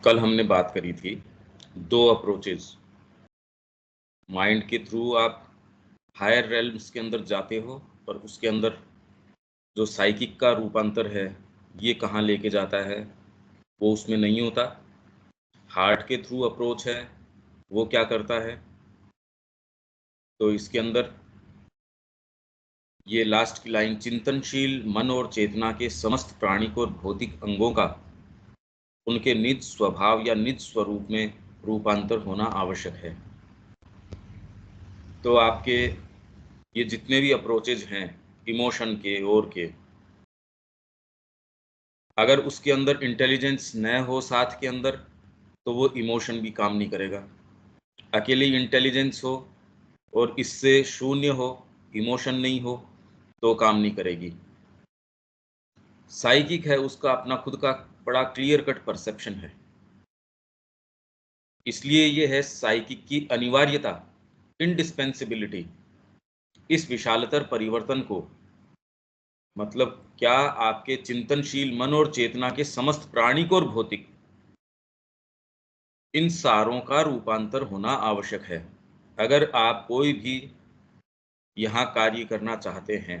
कल हमने बात करी थी दो अप्रोचेज। माइंड के थ्रू आप हायर रेल्म्स के अंदर जाते हो और उसके अंदर जो साइकिक का रूपांतर है ये कहाँ लेके जाता है वो उसमें नहीं होता। हार्ट के थ्रू अप्रोच है, वो क्या करता है, तो इसके अंदर ये लास्ट की लाइन, चिंतनशील मन और चेतना के समस्त प्राणिक और भौतिक अंगों का उनके निज स्वभाव या निज स्वरूप में रूपांतर होना आवश्यक है। तो आपके ये जितने भी अप्रोचेज हैं इमोशन के और के, अगर उसके अंदर इंटेलिजेंस न हो साथ के अंदर तो वो इमोशन भी काम नहीं करेगा। अकेली इंटेलिजेंस हो और इससे शून्य हो, इमोशन नहीं हो, तो काम नहीं करेगी। साइकिक है, उसका अपना खुद का बड़ा क्लियर कट परसेप्शन है, इसलिए ये है साइकिक की अनिवार्यता, इंडिस्पेंसिबिलिटी। इस विशालतर परिवर्तन को, मतलब क्या, आपके चिंतनशील मन और चेतना के समस्त प्राणिक और भौतिक इन सारों का रूपांतर होना आवश्यक है। अगर आप कोई भी यहाँ कार्य करना चाहते हैं,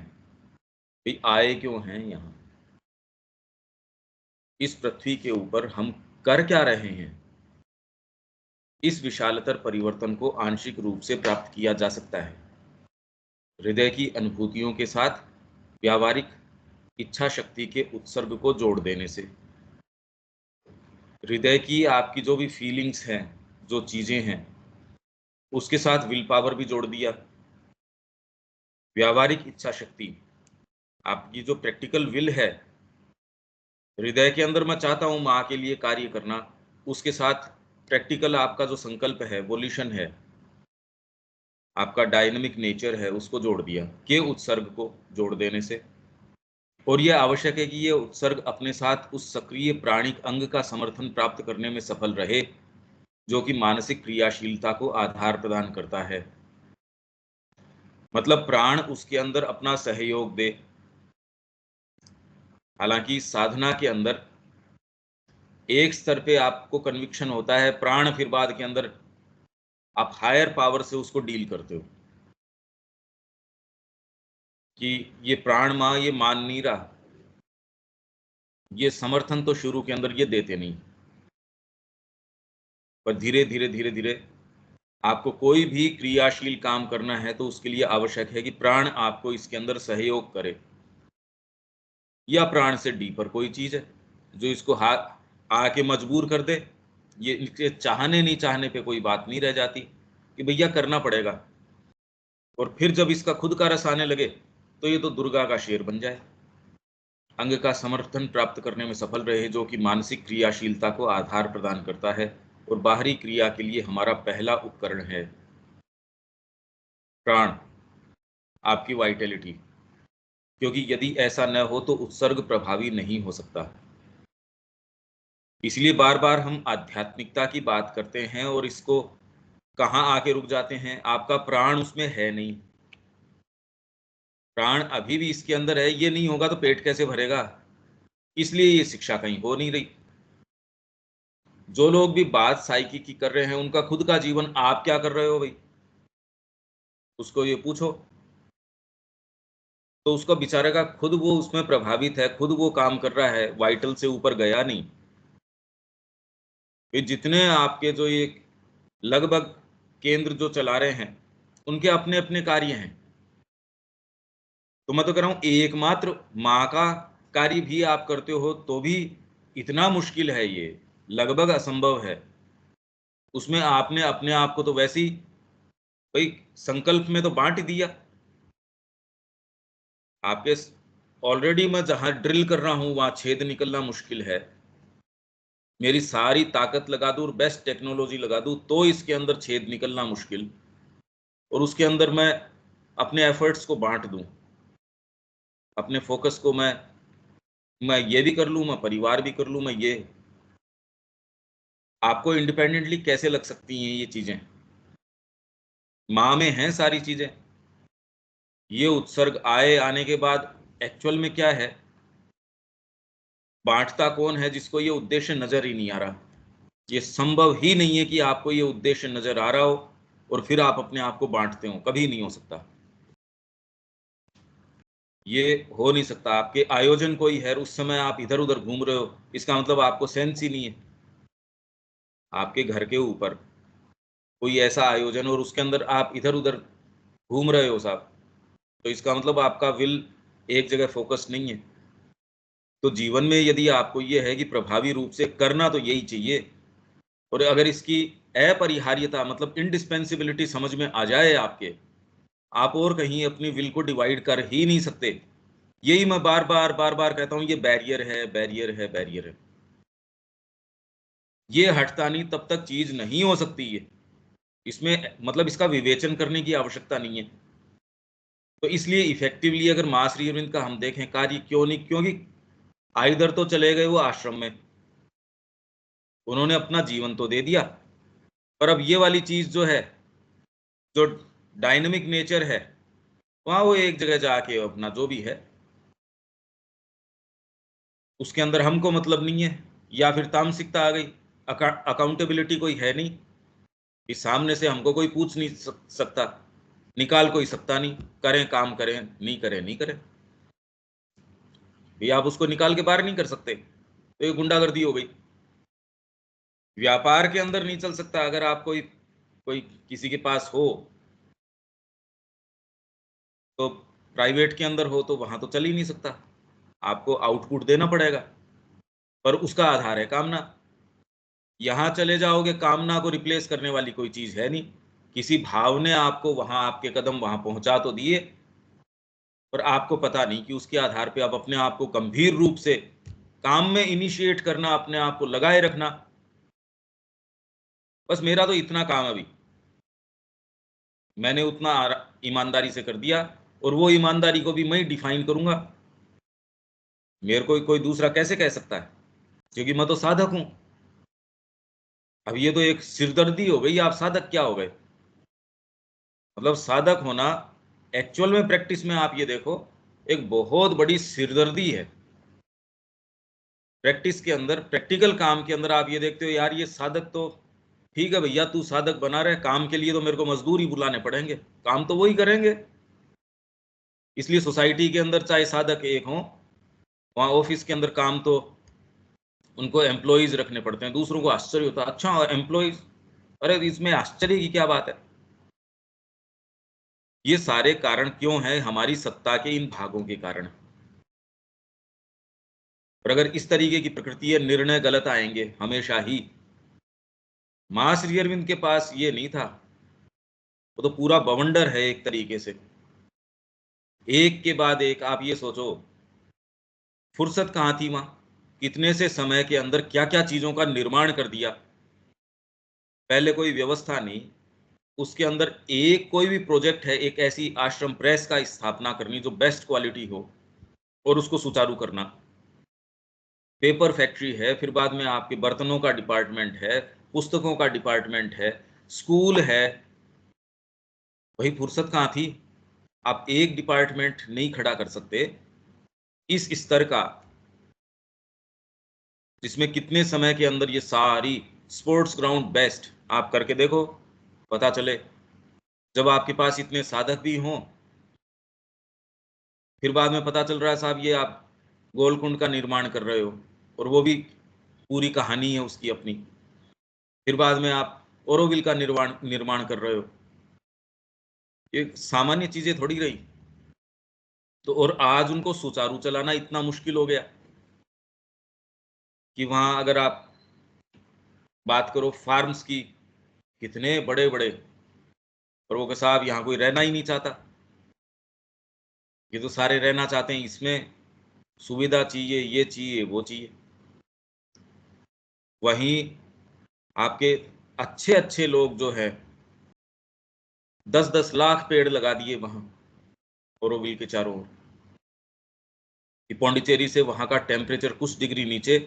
भी आए क्यों हैं यहाँ, इस पृथ्वी के ऊपर हम कर क्या रहे हैं, इस विशालतर परिवर्तन को आंशिक रूप से प्राप्त किया जा सकता है हृदय की अनुभूतियों के साथ व्यावहारिक इच्छा शक्ति के उत्सर्ग को जोड़ देने से। हृदय की आपकी जो भी फीलिंग्स हैं, जो चीजें हैं, उसके साथ विल पावर भी जोड़ दिया। व्यावहारिक इच्छा शक्ति, आपकी जो प्रैक्टिकल विल है, हृदय के अंदर मैं चाहता हूं माँ के लिए कार्य करना, उसके साथ प्रैक्टिकल आपका जो संकल्प है, वोल्यूशन है, आपका डायनामिक नेचर है, उसको जोड़ दिया के उत्सर्ग को जोड़ देने से। और यह आवश्यक है कि यह उत्सर्ग अपने साथ उस सक्रिय प्राणिक अंग का समर्थन प्राप्त करने में सफल रहे जो कि मानसिक क्रियाशीलता को आधार प्रदान करता है। मतलब प्राण उसके अंदर अपना सहयोग दे। हालांकि साधना के अंदर एक स्तर पे आपको कन्विक्शन होता है, प्राण फिर बाद के अंदर आप हायर पावर से उसको डील करते हो कि ये प्राण माँ ये मान नहीं रहा, ये समर्थन तो शुरू के अंदर ये देते नहीं, पर धीरे धीरे धीरे धीरे आपको कोई भी क्रियाशील काम करना है तो उसके लिए आवश्यक है कि प्राण आपको इसके अंदर सहयोग करे, या प्राण से डीपर कोई चीज है जो इसको आके मजबूर कर दे। ये इसके चाहने नहीं चाहने पे कोई बात नहीं रह जाती कि भैया करना पड़ेगा, और फिर जब इसका खुद का रस आने लगे तो ये तो दुर्गा का शेर बन जाए, अंग का समर्थन प्राप्त करने में सफल रहे जो कि मानसिक क्रियाशीलता को आधार प्रदान करता है और बाहरी क्रिया के लिए हमारा पहला उपकरण है प्राण, आपकी वाइटलिटी। क्योंकि यदि ऐसा न हो तो उत्सर्ग प्रभावी नहीं हो सकता। इसलिए बार बार हम आध्यात्मिकता की बात करते हैं और इसको कहाँ आके रुक जाते हैं, आपका प्राण उसमें है नहीं, प्राण अभी भी इसके अंदर है, ये नहीं होगा तो पेट कैसे भरेगा, इसलिए ये शिक्षा कहीं हो नहीं रही। जो लोग भी बात साइकी की कर रहे हैं उनका खुद का जीवन आप क्या कर रहे हो भाई, उसको ये पूछो, तो उसका बेचारे का खुद वो उसमें प्रभावित है, खुद वो काम कर रहा है, वाइटल से ऊपर गया नहीं। ये जितने आपके जो ये लगभग केंद्र जो चला रहे हैं उनके अपने अपने कार्य हैं, तो मैं तो कह रहा हूं एकमात्र माँ का कार्य भी आप करते हो तो भी इतना मुश्किल है, ये लगभग असंभव है। उसमें आपने अपने आप को तो वैसे ही भाई संकल्प में तो बांट दिया, आपके ऑलरेडी मैं जहां ड्रिल कर रहा हूं वहां छेद निकलना मुश्किल है, मेरी सारी ताकत लगा दूं और बेस्ट टेक्नोलॉजी लगा दूं तो इसके अंदर छेद निकलना मुश्किल, और उसके अंदर मैं अपने एफर्ट्स को बांट दूं, अपने फोकस को मैं ये भी कर लूं, मैं परिवार भी कर लूं, मैं ये, आपको इंडिपेंडेंटली कैसे लग सकती हैं ये चीजें, माँ में हैं सारी चीजें। ये उत्सर्ग आने के बाद एक्चुअल में क्या है, बांटता कौन है जिसको ये उद्देश्य नजर ही नहीं आ रहा, ये संभव ही नहीं है कि आपको ये उद्देश्य नजर आ रहा हो और फिर आप अपने आप को बांटते हो, कभी नहीं हो सकता, ये हो नहीं सकता। आपके आयोजन कोई है, उस समय आप इधर उधर घूम रहे हो, इसका मतलब आपको सेंस ही नहीं है। आपके घर के ऊपर कोई ऐसा आयोजन और उसके अंदर आप इधर उधर घूम रहे हो साहब, तो इसका मतलब आपका विल एक जगह फोकस नहीं है। तो जीवन में यदि आपको ये है कि प्रभावी रूप से करना तो यही चाहिए, और अगर इसकी अपरिहार्यता मतलब इंडिस्पेंसिबिलिटी समझ में आ जाए आपके, आप और कहीं अपनी विल को डिवाइड कर ही नहीं सकते। यही मैं बार बार कहता हूं, ये बैरियर है, बैरियर है, बैरियर है। ये हटता नहीं तब तक चीज नहीं हो सकती है। इसमें मतलब इसका विवेचन करने की आवश्यकता नहीं है। तो इसलिए इफेक्टिवली अगर मां श्री अरविंद का हम देखें कार्य, क्यों नहीं, क्योंकि आइदर तो चले गए वो आश्रम में, उन्होंने अपना जीवन तो दे दिया, पर अब ये वाली चीज जो है, जो डायनेमिक नेचर है, वहां वो एक जगह जाके अपना जो भी है उसके अंदर हमको मतलब नहीं है, या फिर तामसिकता आ गई, अकाउंटेबिलिटी कोई है नहीं, इस सामने से हमको कोई पूछ नहीं सकता, निकाल कोई सकता नहीं, करें काम करें, नहीं करें नहीं करें, ये आप उसको निकाल के बाहर नहीं कर सकते, तो ये गुंडागर्दी हो गई। व्यापार के अंदर नहीं चल सकता, अगर आप कोई कोई किसी के पास हो, तो प्राइवेट के अंदर हो तो वहां तो चल ही नहीं सकता, आपको आउटपुट देना पड़ेगा, पर उसका आधार है कामना। यहां चले जाओगे, कामना को रिप्लेस करने वाली कोई चीज है नहीं, किसी भाव ने आपको वहां, आपके कदम वहां पहुंचा तो दिए, पर आपको पता नहीं कि उसके आधार पे आप अपने आप को गंभीर रूप से काम में इनिशिएट करना, अपने आप को लगाए रखना। बस मेरा तो इतना काम अभी, मैंने उतना ईमानदारी से कर दिया, और वो ईमानदारी को भी मैं डिफाइन करूंगा, मेरे को कोई दूसरा कैसे कह सकता है, क्योंकि मैं तो साधक हूं। अब ये तो एक सिरदर्दी हो गई, आप साधक क्या हो गए, मतलब साधक होना एक्चुअल में प्रैक्टिस में आप ये देखो एक बहुत बड़ी सिरदर्दी है। प्रैक्टिस के अंदर, प्रैक्टिकल काम के अंदर आप ये देखते हो, यार ये साधक तो ठीक है भैया, तू साधक बना रहे, काम के लिए तो मेरे को मजदूर ही बुलाने पड़ेंगे, काम तो वही करेंगे। इसलिए सोसाइटी के अंदर चाहे साधक एक हो, वहां ऑफिस के अंदर काम तो उनको एम्प्लॉयज रखने पड़ते हैं। दूसरों को आश्चर्य होता है, अच्छा एम्प्लॉयज, अरे इसमें आश्चर्य की क्या बात है। ये सारे कारण क्यों है, हमारी सत्ता के इन भागों के कारण। और अगर इस तरीके की प्रकृति है, निर्णय गलत आएंगे हमेशा ही। मां श्री अरविंद के पास ये नहीं था, वो तो पूरा बवंडर है एक तरीके से, एक के बाद एक। आप ये सोचो, फुर्सत कहाँ थी वहां, कितने से समय के अंदर क्या क्या चीजों का निर्माण कर दिया। पहले कोई व्यवस्था नहीं, उसके अंदर एक कोई भी प्रोजेक्ट है, एक ऐसी आश्रम प्रेस का स्थापना करनी जो बेस्ट क्वालिटी हो और उसको सुचारू करना। पेपर फैक्ट्री है, फिर बाद में आपके बर्तनों का डिपार्टमेंट है, पुस्तकों का डिपार्टमेंट है, स्कूल है। वही फुर्सत कहाँ थी, आप एक डिपार्टमेंट नहीं खड़ा कर सकते इस स्तर का, जिसमें कितने समय के अंदर ये सारी स्पोर्ट्स ग्राउंड बेस्ट आप करके देखो, पता चले। जब आपके पास इतने साधक भी हों, फिर बाद में पता चल रहा है साहब ये आप गोलकुंड का निर्माण कर रहे हो, और वो भी पूरी कहानी है उसकी अपनी। फिर बाद में आप ओरोविल का निर्माण निर्माण कर रहे हो, ये सामान्य चीजें थोड़ी रही। तो और आज उनको सुचारू चलाना इतना मुश्किल हो गया कि वहां अगर आप बात करो फार्म्स की, कितने बड़े बड़े, और वो साहब यहाँ कोई रहना ही नहीं चाहता। ये तो सारे रहना चाहते हैं, इसमें सुविधा चाहिए, ये चाहिए, वो चाहिए। वहीं आपके अच्छे अच्छे लोग जो है 10-10 लाख पेड़ लगा दिए वहां ओरोविल के चारों ओर, कि पौंडीचेरी से वहां का टेम्परेचर कुछ डिग्री नीचे,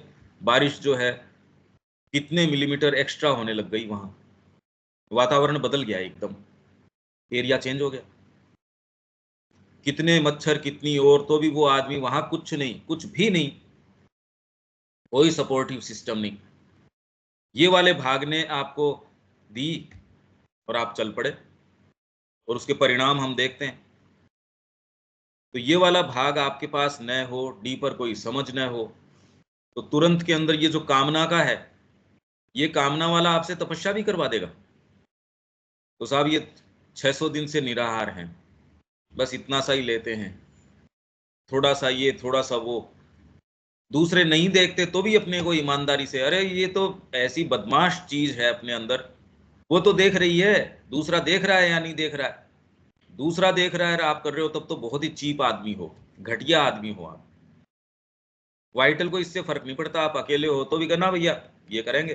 बारिश जो है कितने मिलीमीटर एक्स्ट्रा होने लग गई वहां, वातावरण बदल गया एकदम, एरिया चेंज हो गया। कितने मच्छर, कितनी और, तो भी वो आदमी वहां कुछ नहीं, कुछ भी नहीं, कोई सपोर्टिव सिस्टम नहीं। ये वाले भाग ने आपको दी और आप चल पड़े, और उसके परिणाम हम देखते हैं। तो ये वाला भाग आपके पास न हो, डी पर कोई समझ न हो, तो तुरंत के अंदर ये जो कामना का है, ये कामना वाला आपसे तपस्या भी करवा देगा। तो साहब ये 600 दिन से निराहार हैं, बस इतना सा ही लेते हैं, थोड़ा सा ये थोड़ा सा वो, दूसरे नहीं देखते तो भी अपने को ईमानदारी से, अरे ये तो ऐसी बदमाश चीज है अपने अंदर, वो तो देख रही है, दूसरा देख रहा है या नहीं देख रहा है, दूसरा देख रहा है और आप कर रहे हो, तब तो बहुत ही चीप आदमी हो, घटिया आदमी हो आप। वाइटल को इससे फर्क नहीं पड़ता, आप अकेले हो तो भी करना भैया, ये करेंगे।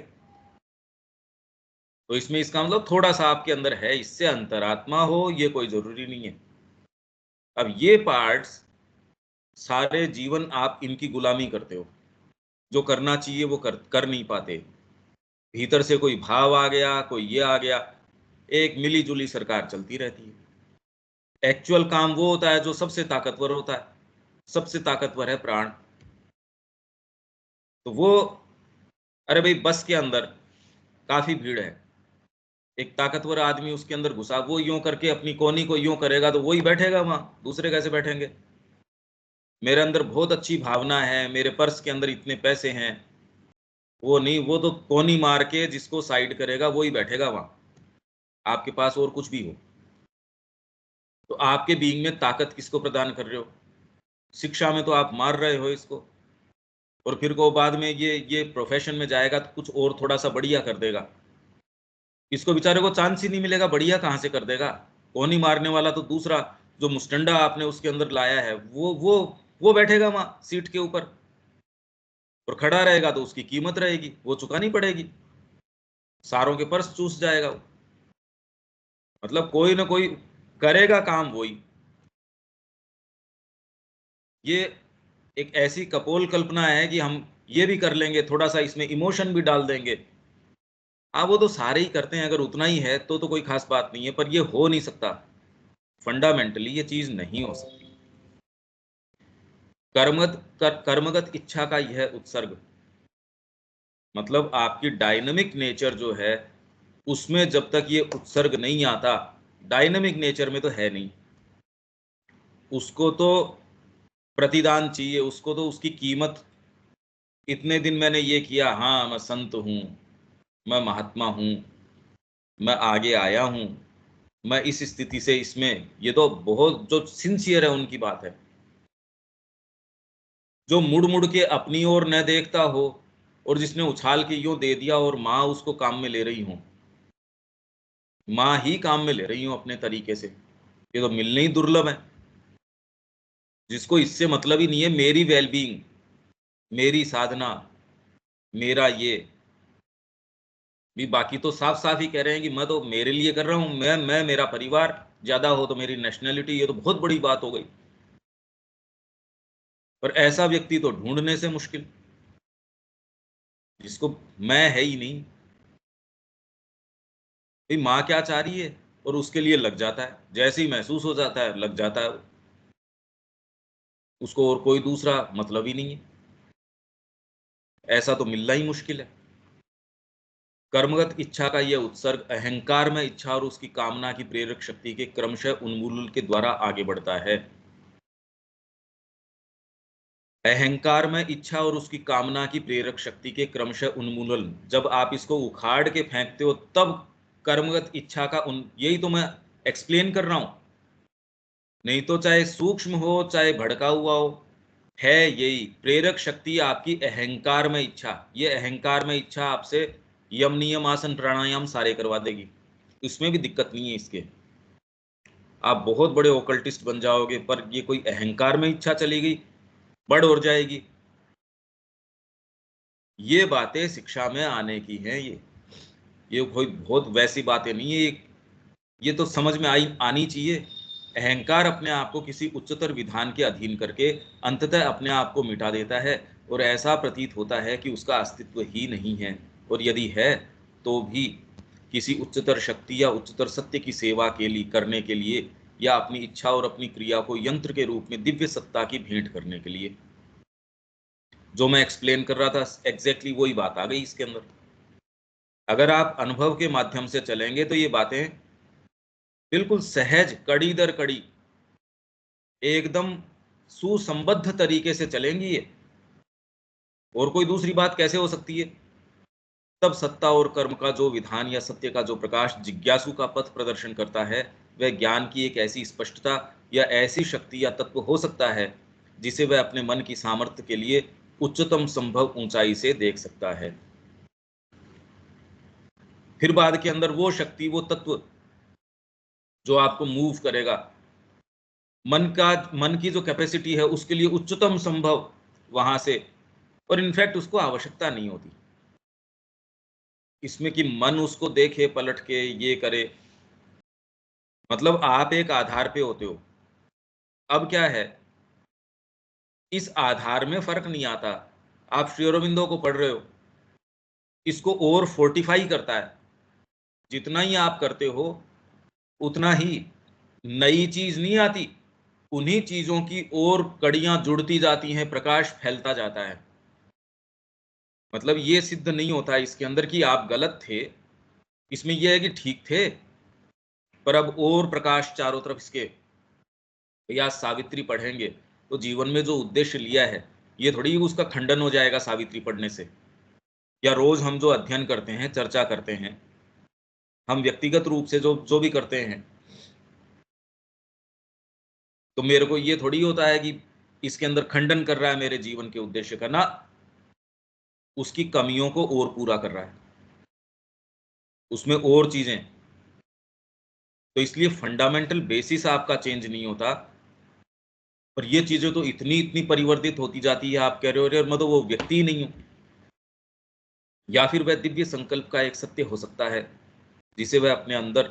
तो इसमें इसका मतलब थोड़ा सा आपके अंदर है, इससे अंतरात्मा हो ये कोई जरूरी नहीं है। अब ये पार्ट्स सारे जीवन आप इनकी गुलामी करते हो, जो करना चाहिए वो कर नहीं पाते, भीतर से कोई भाव आ गया, कोई ये आ गया, एक मिली जुली सरकार चलती रहती है। एक्चुअल काम वो होता है जो सबसे ताकतवर होता है, सबसे ताकतवर है प्राण। तो वो, अरे भाई बस के अंदर काफी भीड़ है, एक ताकतवर आदमी उसके अंदर घुसा, वो यूं करके अपनी कोनी को यूं करेगा तो वो ही बैठेगा वहां, दूसरे कैसे बैठेंगे। मेरे अंदर बहुत अच्छी भावना है, मेरे पर्स के अंदर इतने पैसे हैं, वो नहीं, वो तो कोनी मार के जिसको साइड करेगा वो ही बैठेगा वहां, आपके पास और कुछ भी हो। तो आपके बीइंग में ताकत किसको प्रदान कर रहे हो? शिक्षा में तो आप मार रहे हो इसको, और फिर को बाद में ये प्रोफेशन में जाएगा तो कुछ और थोड़ा सा बढ़िया कर देगा, इसको बेचारे को चांस ही नहीं मिलेगा, बढ़िया कहाँ से कर देगा। कोनी मारने वाला तो दूसरा जो मुस्टंडा आपने उसके अंदर लाया है, वो बैठेगा वहां सीट के ऊपर, और खड़ा रहेगा तो उसकी कीमत रहेगी, वो चुकानी पड़ेगी, सारों के पर्स चूस जाएगा वो। मतलब कोई ना कोई करेगा काम वही। ये एक ऐसी कपोल कल्पना है कि हम ये भी कर लेंगे, थोड़ा सा इसमें इमोशन भी डाल देंगे। हाँ वो तो सारे ही करते हैं, अगर उतना ही है तो कोई खास बात नहीं है, पर ये हो नहीं सकता, फंडामेंटली ये चीज नहीं हो सकती। कर्मगत इच्छा का यह उत्सर्ग, मतलब आपकी डायनामिक नेचर जो है उसमें जब तक ये उत्सर्ग नहीं आता, डायनामिक नेचर में तो है नहीं, उसको तो प्रतिदान चाहिए, उसको तो उसकी कीमत, इतने दिन मैंने ये किया, हाँ मैं संत हूँ, मैं महात्मा हूँ, मैं आगे आया हूँ, मैं इस स्थिति से इसमें, ये तो बहुत जो सिंसियर है उनकी बात है। जो मुड़ मुड़ के अपनी ओर न देखता हो, और जिसने उछाल के यूं दे दिया और माँ उसको काम में ले रही हूँ, माँ ही काम में ले रही हूँ अपने तरीके से, ये तो मिलने ही दुर्लभ है। जिसको इससे मतलब ही नहीं है, मेरी वेलबींग, मेरी साधना, मेरा ये भी, बाकी तो साफ साफ ही कह रहे हैं कि मैं तो मेरे लिए कर रहा हूँ, मैं मेरा परिवार, ज्यादा हो तो मेरी नेशनैलिटी, ये तो बहुत बड़ी बात हो गई। पर ऐसा व्यक्ति तो ढूंढने से मुश्किल, जिसको मैं है ही नहीं, भाई माँ क्या चाह रही है, और उसके लिए लग जाता है, जैसे ही महसूस हो जाता है लग जाता है, उसको और कोई दूसरा मतलब ही नहीं है। ऐसा तो मिलना ही मुश्किल है। कर्मगत इच्छा का यह उत्सर्ग अहंकार में इच्छा और उसकी कामना की प्रेरक शक्ति के क्रमशः उन्मूलन के द्वारा आगे बढ़ता है। अहंकार में इच्छा और उसकी कामना की प्रेरक शक्ति के क्रमशः उन्मूलन, जब आप इसको उखाड़ के फेंकते हो तब कर्मगत इच्छा का यही तो मैं एक्सप्लेन कर रहा हूं। नहीं तो चाहे सूक्ष्म हो चाहे भड़का हुआ हो, है यही प्रेरक शक्ति आपकी अहंकार में इच्छा। ये अहंकार में इच्छा आपसे यम नियम आसन प्राणायाम सारे करवा देगी, इसमें भी दिक्कत नहीं है इसके, आप बहुत बड़े ओकल्टिस्ट बन जाओगे, पर ये कोई अहंकार में इच्छा चली गई, बढ़ और जाएगी। ये बातें शिक्षा में आने की हैं, ये कोई बहुत वैसी बातें नहीं है, ये तो समझ में आनी चाहिए। अहंकार अपने आप को किसी उच्चतर विधान के अधीन करके अंततः अपने आप को मिटा देता है, और ऐसा प्रतीत होता है कि उसका अस्तित्व ही नहीं है, और यदि है तो भी किसी उच्चतर शक्ति या उच्चतर सत्य की सेवा के लिए करने के लिए, या अपनी इच्छा और अपनी क्रिया को यंत्र के रूप में दिव्य सत्ता की भेंट करने के लिए। जो मैं एक्सप्लेन कर रहा था एग्जैक्टली वही बात आ गई इसके अंदर। अगर आप अनुभव के माध्यम से चलेंगे तो ये बातें बिल्कुल सहज, कड़ी दर कड़ी, एकदम सुसंबद्ध तरीके से चलेंगी ये। और कोई दूसरी बात कैसे हो सकती है? तब सत्ता और कर्म का जो विधान या सत्य का जो प्रकाश जिज्ञासु का पथ प्रदर्शन करता है, वह ज्ञान की एक ऐसी स्पष्टता या ऐसी शक्ति या तत्व हो सकता है जिसे वह अपने मन की सामर्थ्य के लिए उच्चतम संभव ऊंचाई से देख सकता है। फिर बाद के अंदर वो शक्ति, वो तत्व जो आपको मूव करेगा, मन की जो कैपेसिटी है उसके लिए उच्चतम संभव वहां से, और इनफैक्ट उसको आवश्यकता नहीं होती इसमें कि मन उसको देखे पलट के ये करे। मतलब आप एक आधार पे होते हो। अब क्या है, इस आधार में फर्क नहीं आता। आप श्री अरबिंदो को पढ़ रहे हो, इसको और फोर्टिफाई करता है। जितना ही आप करते हो उतना ही नई चीज नहीं आती, उन्हीं चीजों की और कड़ियां जुड़ती जाती हैं, प्रकाश फैलता जाता है। मतलब ये सिद्ध नहीं होता इसके अंदर कि आप गलत थे, इसमें यह है कि ठीक थे, पर अब और प्रकाश चारों तरफ इसके। या सावित्री पढ़ेंगे तो जीवन में जो उद्देश्य लिया है, ये थोड़ी उसका खंडन हो जाएगा सावित्री पढ़ने से। या रोज हम जो अध्ययन करते हैं, चर्चा करते हैं, हम व्यक्तिगत रूप से जो जो भी करते हैं, तो मेरे को ये थोड़ी होता है कि इसके अंदर खंडन कर रहा है मेरे जीवन के उद्देश्य का, ना, उसकी कमियों को और पूरा कर रहा है, उसमें और चीजें। तो इसलिए फंडामेंटल बेसिस आपका चेंज नहीं होता, पर ये चीजें तो इतनी इतनी परिवर्तित होती जाती है। आप कह रहे हो अरे मैं तो वो व्यक्ति ही नहीं हूं। या फिर वह दिव्य संकल्प का एक सत्य हो सकता है जिसे वह अपने अंदर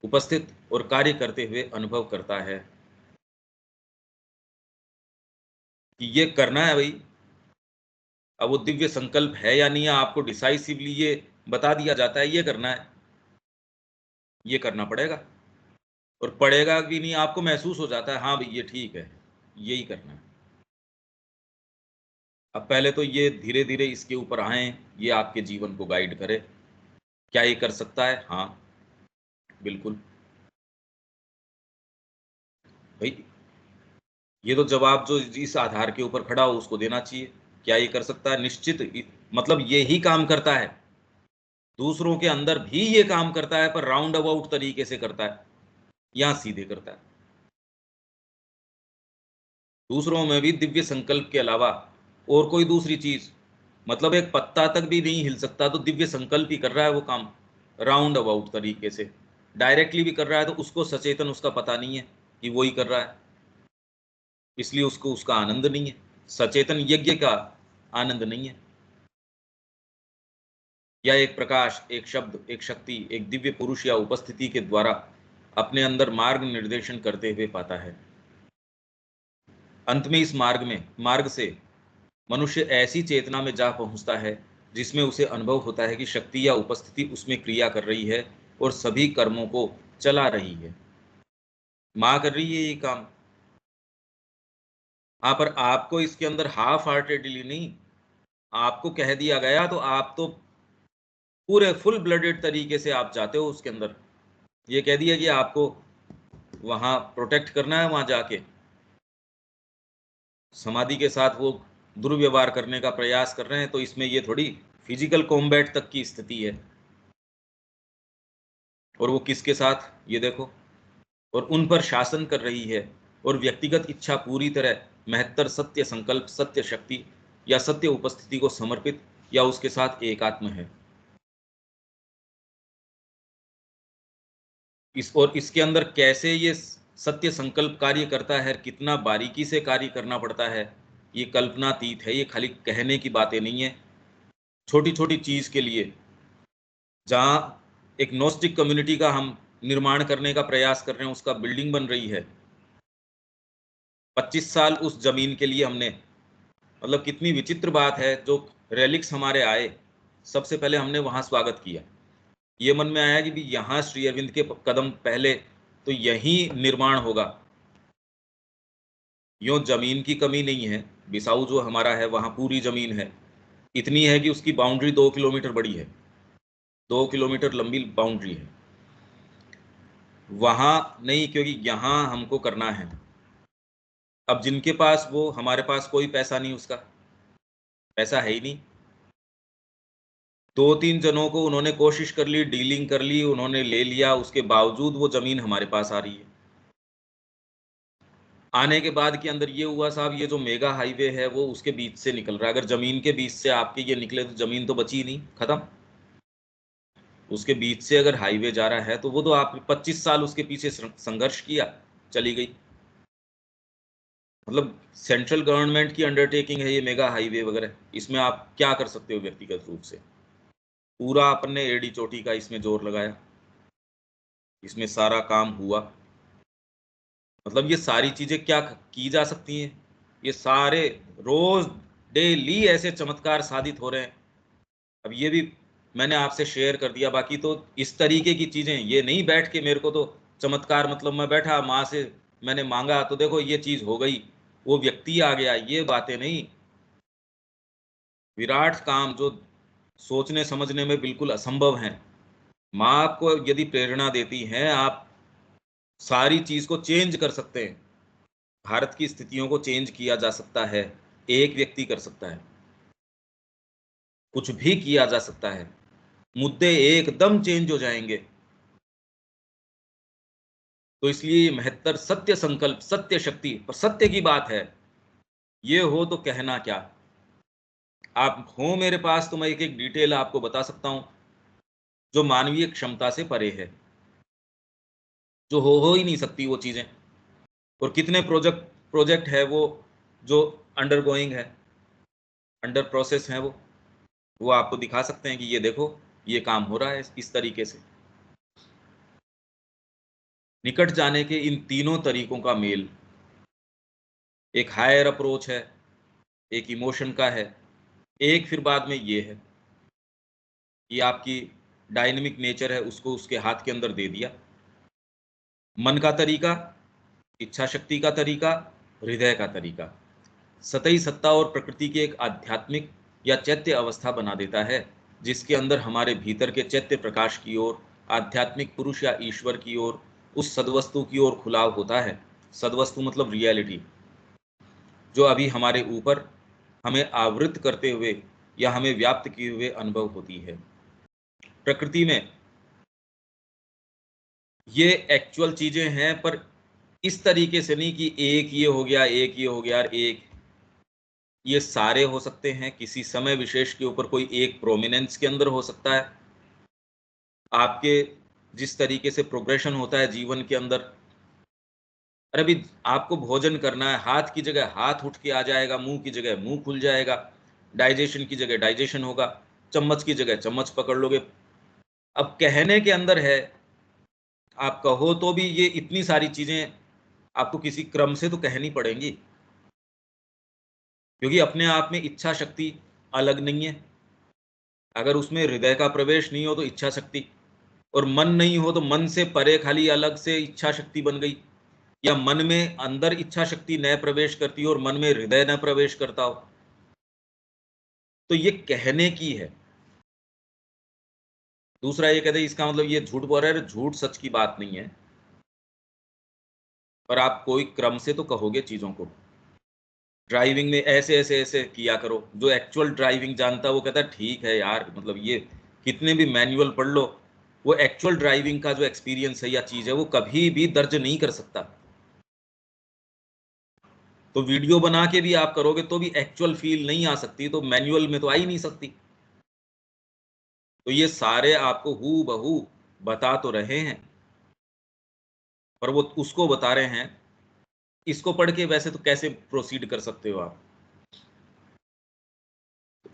उपस्थित और कार्य करते हुए अनुभव करता है कि ये करना है भाई। अब वो दिव्य संकल्प है या नहीं है, आपको डिसाइसिवली ये बता दिया जाता है, ये करना है, ये करना पड़ेगा। और पड़ेगा कि नहीं, आपको महसूस हो जाता है हाँ भाई ये ठीक है, यही करना है। अब पहले तो ये धीरे धीरे इसके ऊपर आए, ये आपके जीवन को गाइड करे। क्या ये कर सकता है? हाँ, बिल्कुल भाई। ये तो जवाब जो इस आधार के ऊपर खड़ा हो उसको देना चाहिए। क्या ये कर सकता है? निश्चित मतलब ये ही काम करता है, दूसरों के अंदर भी ये काम करता है, पर राउंड अबाउट तरीके से करता है, यहां सीधे करता है। दूसरों में भी दिव्य संकल्प के अलावा और कोई दूसरी चीज, मतलब एक पत्ता तक भी नहीं हिल सकता तो दिव्य संकल्प ही कर रहा है वो काम, राउंड अबाउट तरीके से। डायरेक्टली भी कर रहा है तो उसको सचेतन उसका पता नहीं है कि वो ही कर रहा है, इसलिए उसको उसका आनंद नहीं है, सचेतन यज्ञ का आनंद नहीं है। या एक प्रकाश, एक शब्द, एक शक्ति, एक दिव्य पुरुष या उपस्थिति के द्वारा अपने अंदर मार्ग निर्देशन करते हुए पाता है। अंत में इस मार्ग से मनुष्य ऐसी चेतना में जा पहुंचता है जिसमें उसे अनुभव होता है कि शक्ति या उपस्थिति उसमें क्रिया कर रही है और सभी कर्मों को चला रही है। माँ कर रही है ये काम। हाँ, पर आपको इसके अंदर हाफ हार्टेडली नहीं, आपको कह दिया गया तो आप तो पूरे फुल ब्लडेड तरीके से आप जाते हो उसके अंदर। ये कह दिया कि आपको वहां प्रोटेक्ट करना है, वहां जाके समाधि के साथ वो दुर्व्यवहार करने का प्रयास कर रहे हैं, तो इसमें ये थोड़ी फिजिकल कॉम्बैट तक की स्थिति है। और वो किसके साथ, ये देखो, और उन पर शासन कर रही है। और व्यक्तिगत इच्छा पूरी तरह महत्तर सत्य संकल्प, सत्य शक्ति या सत्य उपस्थिति को समर्पित या उसके साथ एकात्म है। और इसके अंदर कैसे ये सत्य संकल्प कार्य करता है, कितना बारीकी से कार्य करना पड़ता है, ये कल्पनातीत है, ये खाली कहने की बातें नहीं है। छोटी छोटी चीज के लिए, जहाँ एक नोस्टिक कम्युनिटी का हम निर्माण करने का प्रयास कर रहे हैं, उसका बिल्डिंग बन रही है, 25 साल उस जमीन के लिए हमने, मतलब कितनी विचित्र बात है, जो रेलिक्स हमारे आए सबसे पहले हमने वहां स्वागत किया। ये मन में आया कि भी यहाँ श्री अरविंद के कदम पहले, तो यही निर्माण होगा। यो जमीन की कमी नहीं है, बिसाऊ जो हमारा है वहां पूरी जमीन है, इतनी है कि उसकी बाउंड्री 2 किलोमीटर बड़ी है। 2 किलोमीटर लंबी बाउंड्री है, वहां नहीं, क्योंकि यहां हमको करना है। अब जिनके पास वो, हमारे पास कोई पैसा नहीं, उसका पैसा है ही नहीं। 2-3 जनों को उन्होंने कोशिश कर ली, डीलिंग कर ली, उन्होंने ले लिया, उसके बावजूद वो जमीन हमारे पास आ रही है। आने के बाद के अंदर ये हुआ साहब, ये जो मेगा हाईवे है वो उसके बीच से निकल रहा है। अगर जमीन के बीच से आपके ये निकले तो जमीन तो बची ही नहीं, खत्म। उसके बीच से अगर हाईवे जा रहा है तो वो तो आप 25 साल उसके पीछे संघर्ष किया, चली गई। मतलब सेंट्रल गवर्नमेंट की अंडरटेकिंग है ये मेगा हाईवे वगैरह, इसमें आप क्या कर सकते हो व्यक्तिगत रूप से? पूरा अपने एड़ी चोटी का इसमें जोर लगाया, इसमें सारा काम हुआ। मतलब ये सारी चीजें क्या की जा सकती हैं? ये सारे रोज डेली ऐसे चमत्कार साधित हो रहे हैं। अब ये भी मैंने आपसे शेयर कर दिया। बाकी तो इस तरीके की चीजें, ये नहीं बैठ के मेरे को तो चमत्कार, मतलब मैं बैठा माँ से मैंने मांगा तो देखो ये चीज हो गई, वो व्यक्ति आ गया, ये बातें नहीं। विराट काम जो सोचने समझने में बिल्कुल असंभव है, माँ आपको यदि प्रेरणा देती है, आप सारी चीज को चेंज कर सकते हैं। भारत की स्थितियों को चेंज किया जा सकता है, एक व्यक्ति कर सकता है, कुछ भी किया जा सकता है, मुद्दे एकदम चेंज हो जाएंगे। तो इसलिए महत्तर सत्य संकल्प, सत्य शक्ति, पर सत्य की बात है, ये हो तो कहना क्या। आप हो मेरे पास तो मैं एक एक डिटेल आपको बता सकता हूं, जो मानवीय क्षमता से परे है, जो हो ही नहीं सकती वो चीजें। और कितने प्रोजेक्ट है वो जो अंडर गोइंग है, अंडर प्रोसेस है, वो आपको दिखा सकते हैं कि ये देखो ये काम हो रहा है इस तरीके से। निकट जाने के इन तीनों तरीकों का मेल, एक हायर अप्रोच है, एक इमोशन का है, एक फिर बाद में ये है, ये आपकी डायनेमिक नेचर है, उसको उसके हाथ के अंदर दे दिया। मन का तरीका, इच्छा शक्ति का तरीका, हृदय का तरीका, सतही सत्ता और प्रकृति की एक आध्यात्मिक या चैत्य अवस्था बना देता है, जिसके अंदर हमारे भीतर के चैत्य प्रकाश की ओर, आध्यात्मिक पुरुष या ईश्वर की ओर, उस सदवस्तु की ओर खुलाव होता है। सदवस्तु मतलब रियलिटी, जो अभी हमारे ऊपर हमें आवृत करते हुए या हमें व्याप्त किए हुए अनुभव होती है। प्रकृति में ये एक्चुअल चीजें हैं, पर इस तरीके से नहीं कि एक ये हो गया, एक ये हो गया, एक ये सारे हो सकते हैं। किसी समय विशेष के ऊपर कोई एक प्रोमिनेंस के अंदर हो सकता है। आपके जिस तरीके से प्रोग्रेशन होता है जीवन के अंदर, अरे अभी आपको भोजन करना है, हाथ की जगह हाथ उठ के आ जाएगा, मुंह की जगह मुंह खुल जाएगा, डाइजेशन की जगह डाइजेशन होगा, चम्मच की जगह चम्मच पकड़ लोगे। अब कहने के अंदर है, आप कहो तो भी ये इतनी सारी चीजें आपको किसी क्रम से तो कहनी पड़ेंगी, क्योंकि अपने आप में इच्छा शक्ति अलग नहीं है। अगर उसमें हृदय का प्रवेश नहीं हो तो इच्छा शक्ति, और मन नहीं हो तो मन से परे खाली अलग से इच्छा शक्ति बन गई, या मन में अंदर इच्छा शक्ति न प्रवेश करती हो और मन में हृदय न प्रवेश करता हो, तो ये कहने की है। दूसरा ये कहते हैं इसका मतलब ये झूठ बोल रहा है, झूठ सच की बात नहीं है, पर आप कोई क्रम से तो कहोगे चीजों को। ड्राइविंग में ऐसे ऐसे ऐसे किया करो, जो एक्चुअल ड्राइविंग जानता है वो कहता है ठीक है यार, मतलब ये कितने भी मैनुअल पढ़ लो, वो एक्चुअल ड्राइविंग का जो एक्सपीरियंस है या चीज है वो कभी भी दर्ज नहीं कर सकता। तो वीडियो बना के भी आप करोगे तो भी एक्चुअल फील नहीं आ सकती, तो मैनुअल में तो आ ही नहीं सकती। तो ये सारे आपको हू बहू बता तो रहे हैं, पर वो उसको बता रहे हैं। इसको पढ़ के वैसे तो कैसे प्रोसीड कर सकते हो आप?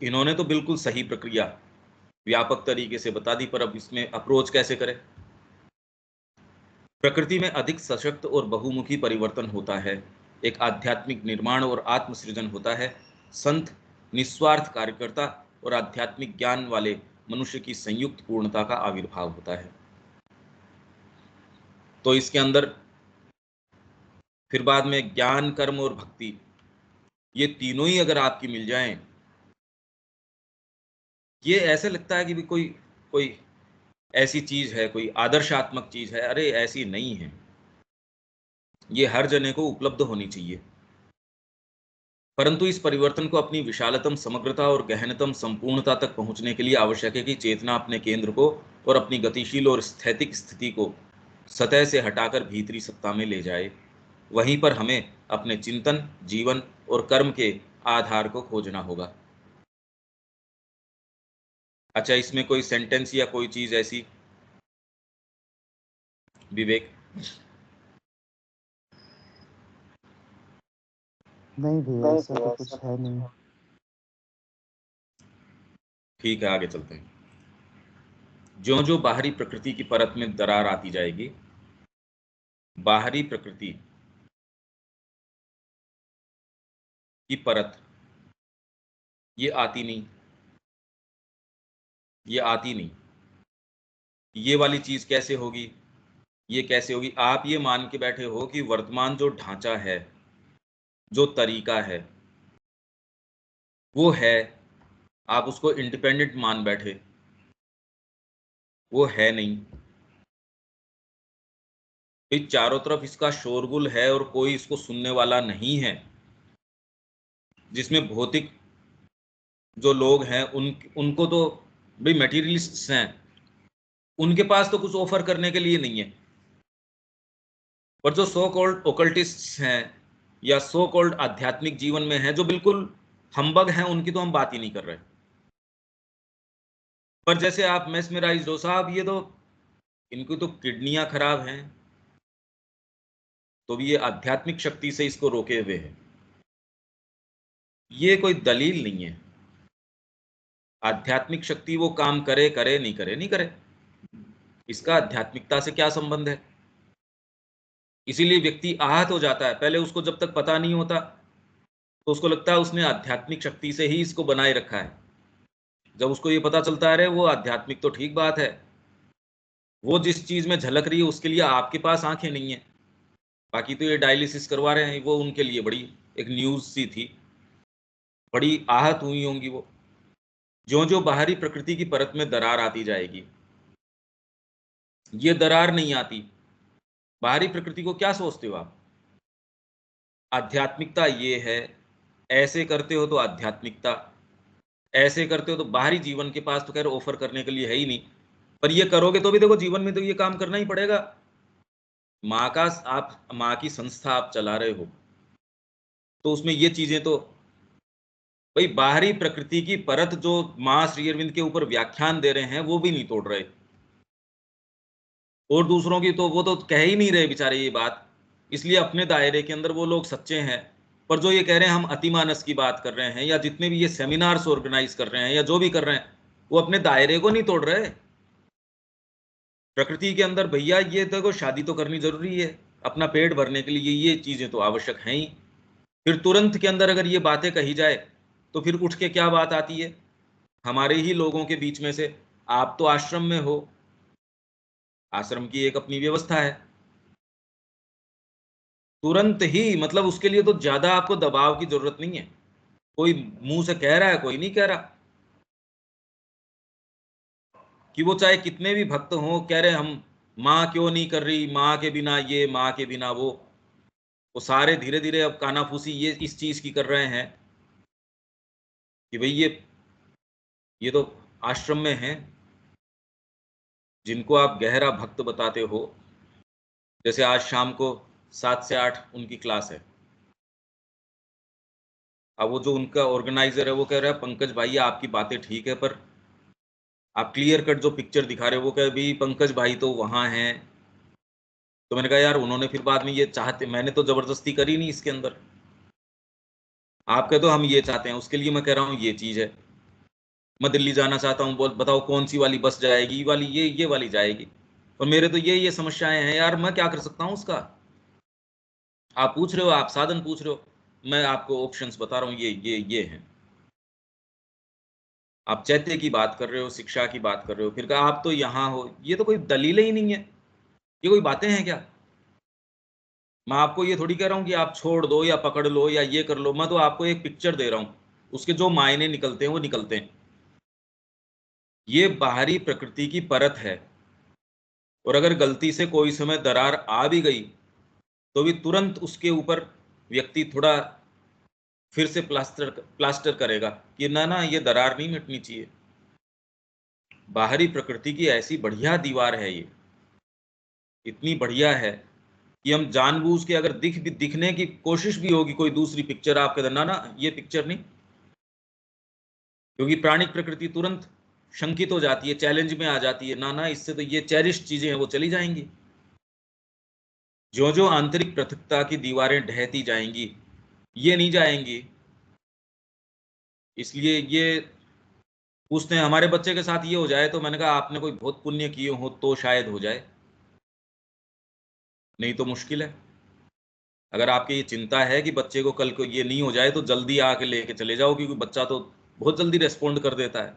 इन्होंने तो बिल्कुल सही प्रक्रिया व्यापक तरीके से बता दी, पर अब इसमें अप्रोच कैसे करें? प्रकृति में अधिक सशक्त और बहुमुखी परिवर्तन होता है, एक आध्यात्मिक निर्माण और आत्मसृजन होता है। संत, निस्वार्थ कार्यकर्ता और आध्यात्मिक ज्ञान वाले मनुष्य की संयुक्त पूर्णता का आविर्भाव होता है। तो इसके अंदर फिर बाद में ज्ञान, कर्म और भक्ति, ये तीनों ही अगर आपकी मिल जाएं, ये ऐसे लगता है कि भी कोई कोई ऐसी चीज है, कोई आदर्शात्मक चीज है, अरे ऐसी नहीं है। ये हर जने को उपलब्ध होनी चाहिए, परंतु इस परिवर्तन को अपनी विशालतम समग्रता और गहनतम संपूर्णता तक पहुंचने के लिए आवश्यक है कि चेतना अपने केंद्र को और अपनी गतिशील और स्थैतिक स्थिति को सतह से हटाकर भीतरी सत्ता में ले जाए। वहीं पर हमें अपने चिंतन, जीवन और कर्म के आधार को खोजना होगा। अच्छा, इसमें कोई सेंटेंस या कोई चीज ऐसी, विवेक? नहीं भैया, ऐसा तो कुछ है नहीं। ठीक है, आगे चलते हैं। ज्यों ज्यों बाहरी प्रकृति की परत में दरार आती जाएगी, बाहरी प्रकृति की परत, ये आती नहीं, ये आती नहीं। ये वाली चीज कैसे होगी? ये कैसे होगी? आप ये मान के बैठे हो कि वर्तमान जो ढांचा है, जो तरीका है, वो है, आप उसको इंडिपेंडेंट मान बैठे, वो है नहीं। भाई चारों तरफ इसका शोरगुल है और कोई इसको सुनने वाला नहीं है। जिसमें भौतिक जो लोग हैं उनको तो भाई मटेरियलिस्ट्स हैं, उनके पास तो कुछ ऑफर करने के लिए नहीं है। पर जो सो कॉल्ड ओकल्टिस्ट्स हैं या सो कॉल्ड आध्यात्मिक जीवन में हैं, जो बिल्कुल हम्बग हैं, उनकी तो हम बात ही नहीं कर रहे। पर जैसे आप मेस्मराइज्ड हो, साहब ये तो, इनकी तो किडनियां खराब हैं, तो भी ये आध्यात्मिक शक्ति से इसको रोके हुए हैं। ये कोई दलील नहीं है। आध्यात्मिक शक्ति वो काम करे करे, नहीं करे नहीं करे, इसका आध्यात्मिकता से क्या संबंध है? इसीलिए व्यक्ति आहत हो जाता है। पहले उसको जब तक पता नहीं होता तो उसको लगता है उसने आध्यात्मिक शक्ति से ही इसको बनाए रखा है। जब उसको ये पता चलता है, अरे वो आध्यात्मिक तो ठीक बात है, वो जिस चीज में झलक रही है उसके लिए आपके पास आंखें नहीं है, बाकी तो ये डायलिसिस करवा रहे हैं, वो उनके लिए बड़ी एक न्यूज सी थी, बड़ी आहत हुई होंगी वो। ज्यों ज्यों बाहरी प्रकृति की परत में दरार आती जाएगी, ये दरार नहीं आती। बाहरी प्रकृति को क्या सोचते हो आप? आध्यात्मिकता ये है, ऐसे करते हो तो आध्यात्मिकता, ऐसे करते हो तो बाहरी जीवन के पास तो खैर ऑफर करने के लिए है ही नहीं। पर ये करोगे तो भी देखो जीवन में तो ये काम करना ही पड़ेगा। माँ का, आप माँ की संस्था आप चला रहे हो तो उसमें ये चीजें तो, भाई बाहरी प्रकृति की परत जो माँ श्री अरविंद के ऊपर व्याख्यान दे रहे हैं वो भी नहीं तोड़ रहे, और दूसरों की तो वो तो कह ही नहीं रहे बेचारे ये बात। इसलिए अपने दायरे के अंदर वो लोग सच्चे हैं। पर जो ये कह रहे हैं हम अतिमानस की बात कर रहे हैं, या जितने भी ये सेमिनार्स ऑर्गेनाइज कर रहे हैं या जो भी कर रहे हैं, वो अपने दायरे को नहीं तोड़ रहे। प्रकृति के अंदर भैया ये देखो, शादी तो करनी जरूरी है अपना पेट भरने के लिए, ये चीजें तो आवश्यक हैं ही। फिर तुरंत के अंदर अगर ये बातें कही जाए तो फिर उठ के क्या बात आती है हमारे ही लोगों के बीच में से, आप तो आश्रम में हो, आश्रम की एक अपनी व्यवस्था है, तुरंत ही मतलब उसके लिए तो ज्यादा आपको दबाव की जरूरत नहीं है। कोई मुंह से कह रहा है, कोई नहीं कह रहा, कि वो चाहे कितने भी भक्त हों कह रहे हम माँ क्यों नहीं कर रही, माँ के बिना ये, माँ के बिना वो सारे धीरे धीरे अब कानाफूसी ये इस चीज की कर रहे हैं कि भाई ये तो आश्रम में हैं जिनको आप गहरा भक्त बताते हो। जैसे आज शाम को 7 से 8 उनकी क्लास है। अब वो जो उनका ऑर्गेनाइजर है वो कह रहा है पंकज भाई आपकी बातें ठीक है, पर आप क्लियर कट जो पिक्चर दिखा रहे हो, वो कह भाई पंकज भाई तो वहां हैं। तो मैंने कहा यार उन्होंने फिर बाद में ये चाहते, मैंने तो जबरदस्ती करी नहीं इसके अंदर, आप कह दो हम ये चाहते हैं, उसके लिए मैं कह रहा हूँ ये चीज है। मैं दिल्ली जाना चाहता हूँ, बोल बताओ कौन सी वाली बस जाएगी, ये वाली, ये वाली जाएगी, और मेरे तो ये समस्याएं हैं यार, मैं क्या कर सकता हूँ उसका? आप पूछ रहे हो, आप साधन पूछ रहे हो, मैं आपको ऑप्शंस बता रहा हूँ, ये हैं। आप चैत्य की बात कर रहे हो, शिक्षा की बात कर रहे हो, फिर कहा आप तो यहाँ हो, ये तो कोई दलील ही नहीं है, ये कोई बातें हैं क्या? मैं आपको ये थोड़ी कह रहा हूँ कि आप छोड़ दो या पकड़ लो या ये कर लो, मैं तो आपको एक पिक्चर दे रहा हूँ, उसके जो मायने निकलते हैं वो निकलते हैं। ये बाहरी प्रकृति की परत है, और अगर गलती से कोई समय दरार आ भी गई तो भी तुरंत उसके ऊपर व्यक्ति थोड़ा फिर से प्लास्टर करेगा कि ना ना ये दरार नहीं मिटनी चाहिए। बाहरी प्रकृति की ऐसी बढ़िया दीवार है ये, इतनी बढ़िया है कि हम जानबूझ के अगर दिखने की कोशिश भी होगी कोई दूसरी पिक्चर आपके अंदर, ना ना ये पिक्चर नहीं, क्योंकि प्राणिक प्रकृति तुरंत शंकित हो जाती है, चैलेंज में आ जाती है, ना ना इससे तो ये चेरिश चीजें हैं वो चली जाएंगी। जो जो आंतरिक पृथकता की दीवारें ढहती जाएंगी, ये नहीं जाएंगी। इसलिए ये पूछते हैं हमारे बच्चे के साथ ये हो जाए, तो मैंने कहा आपने कोई बहुत पुण्य किए हो तो शायद हो जाए, नहीं तो मुश्किल है। अगर आपकी ये चिंता है कि बच्चे को कल को ये नहीं हो जाए तो जल्दी आके लेके चले जाओ, क्योंकि बच्चा तो बहुत जल्दी रेस्पॉन्ड कर देता है।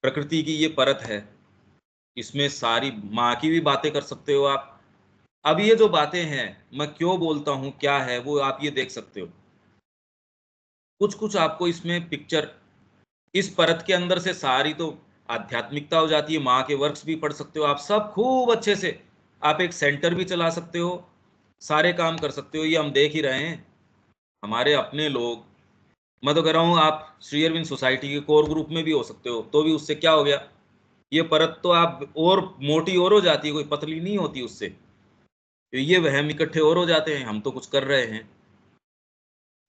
प्रकृति की ये परत है, इसमें सारी माँ की भी बातें कर सकते हो आप। अब ये जो बातें हैं मैं क्यों बोलता हूँ क्या है वो आप ये देख सकते हो। कुछ कुछ आपको इसमें पिक्चर इस परत के अंदर से सारी तो आध्यात्मिकता हो जाती है, माँ के वर्क्स भी पढ़ सकते हो आप सब खूब अच्छे से, आप एक सेंटर भी चला सकते हो, सारे काम कर सकते हो। ये हम देख ही रहे हैं हमारे अपने लोग। मैं तो कह रहा हूँ आप श्री अरविंद सोसाइटी के कोर ग्रुप में भी हो सकते हो, तो भी उससे क्या हो गया, ये परत तो आप और मोटी और हो जाती है, कोई पतली नहीं होती उससे। तो ये वहम इकट्ठे और हो जाते हैं, हम तो कुछ कर रहे हैं।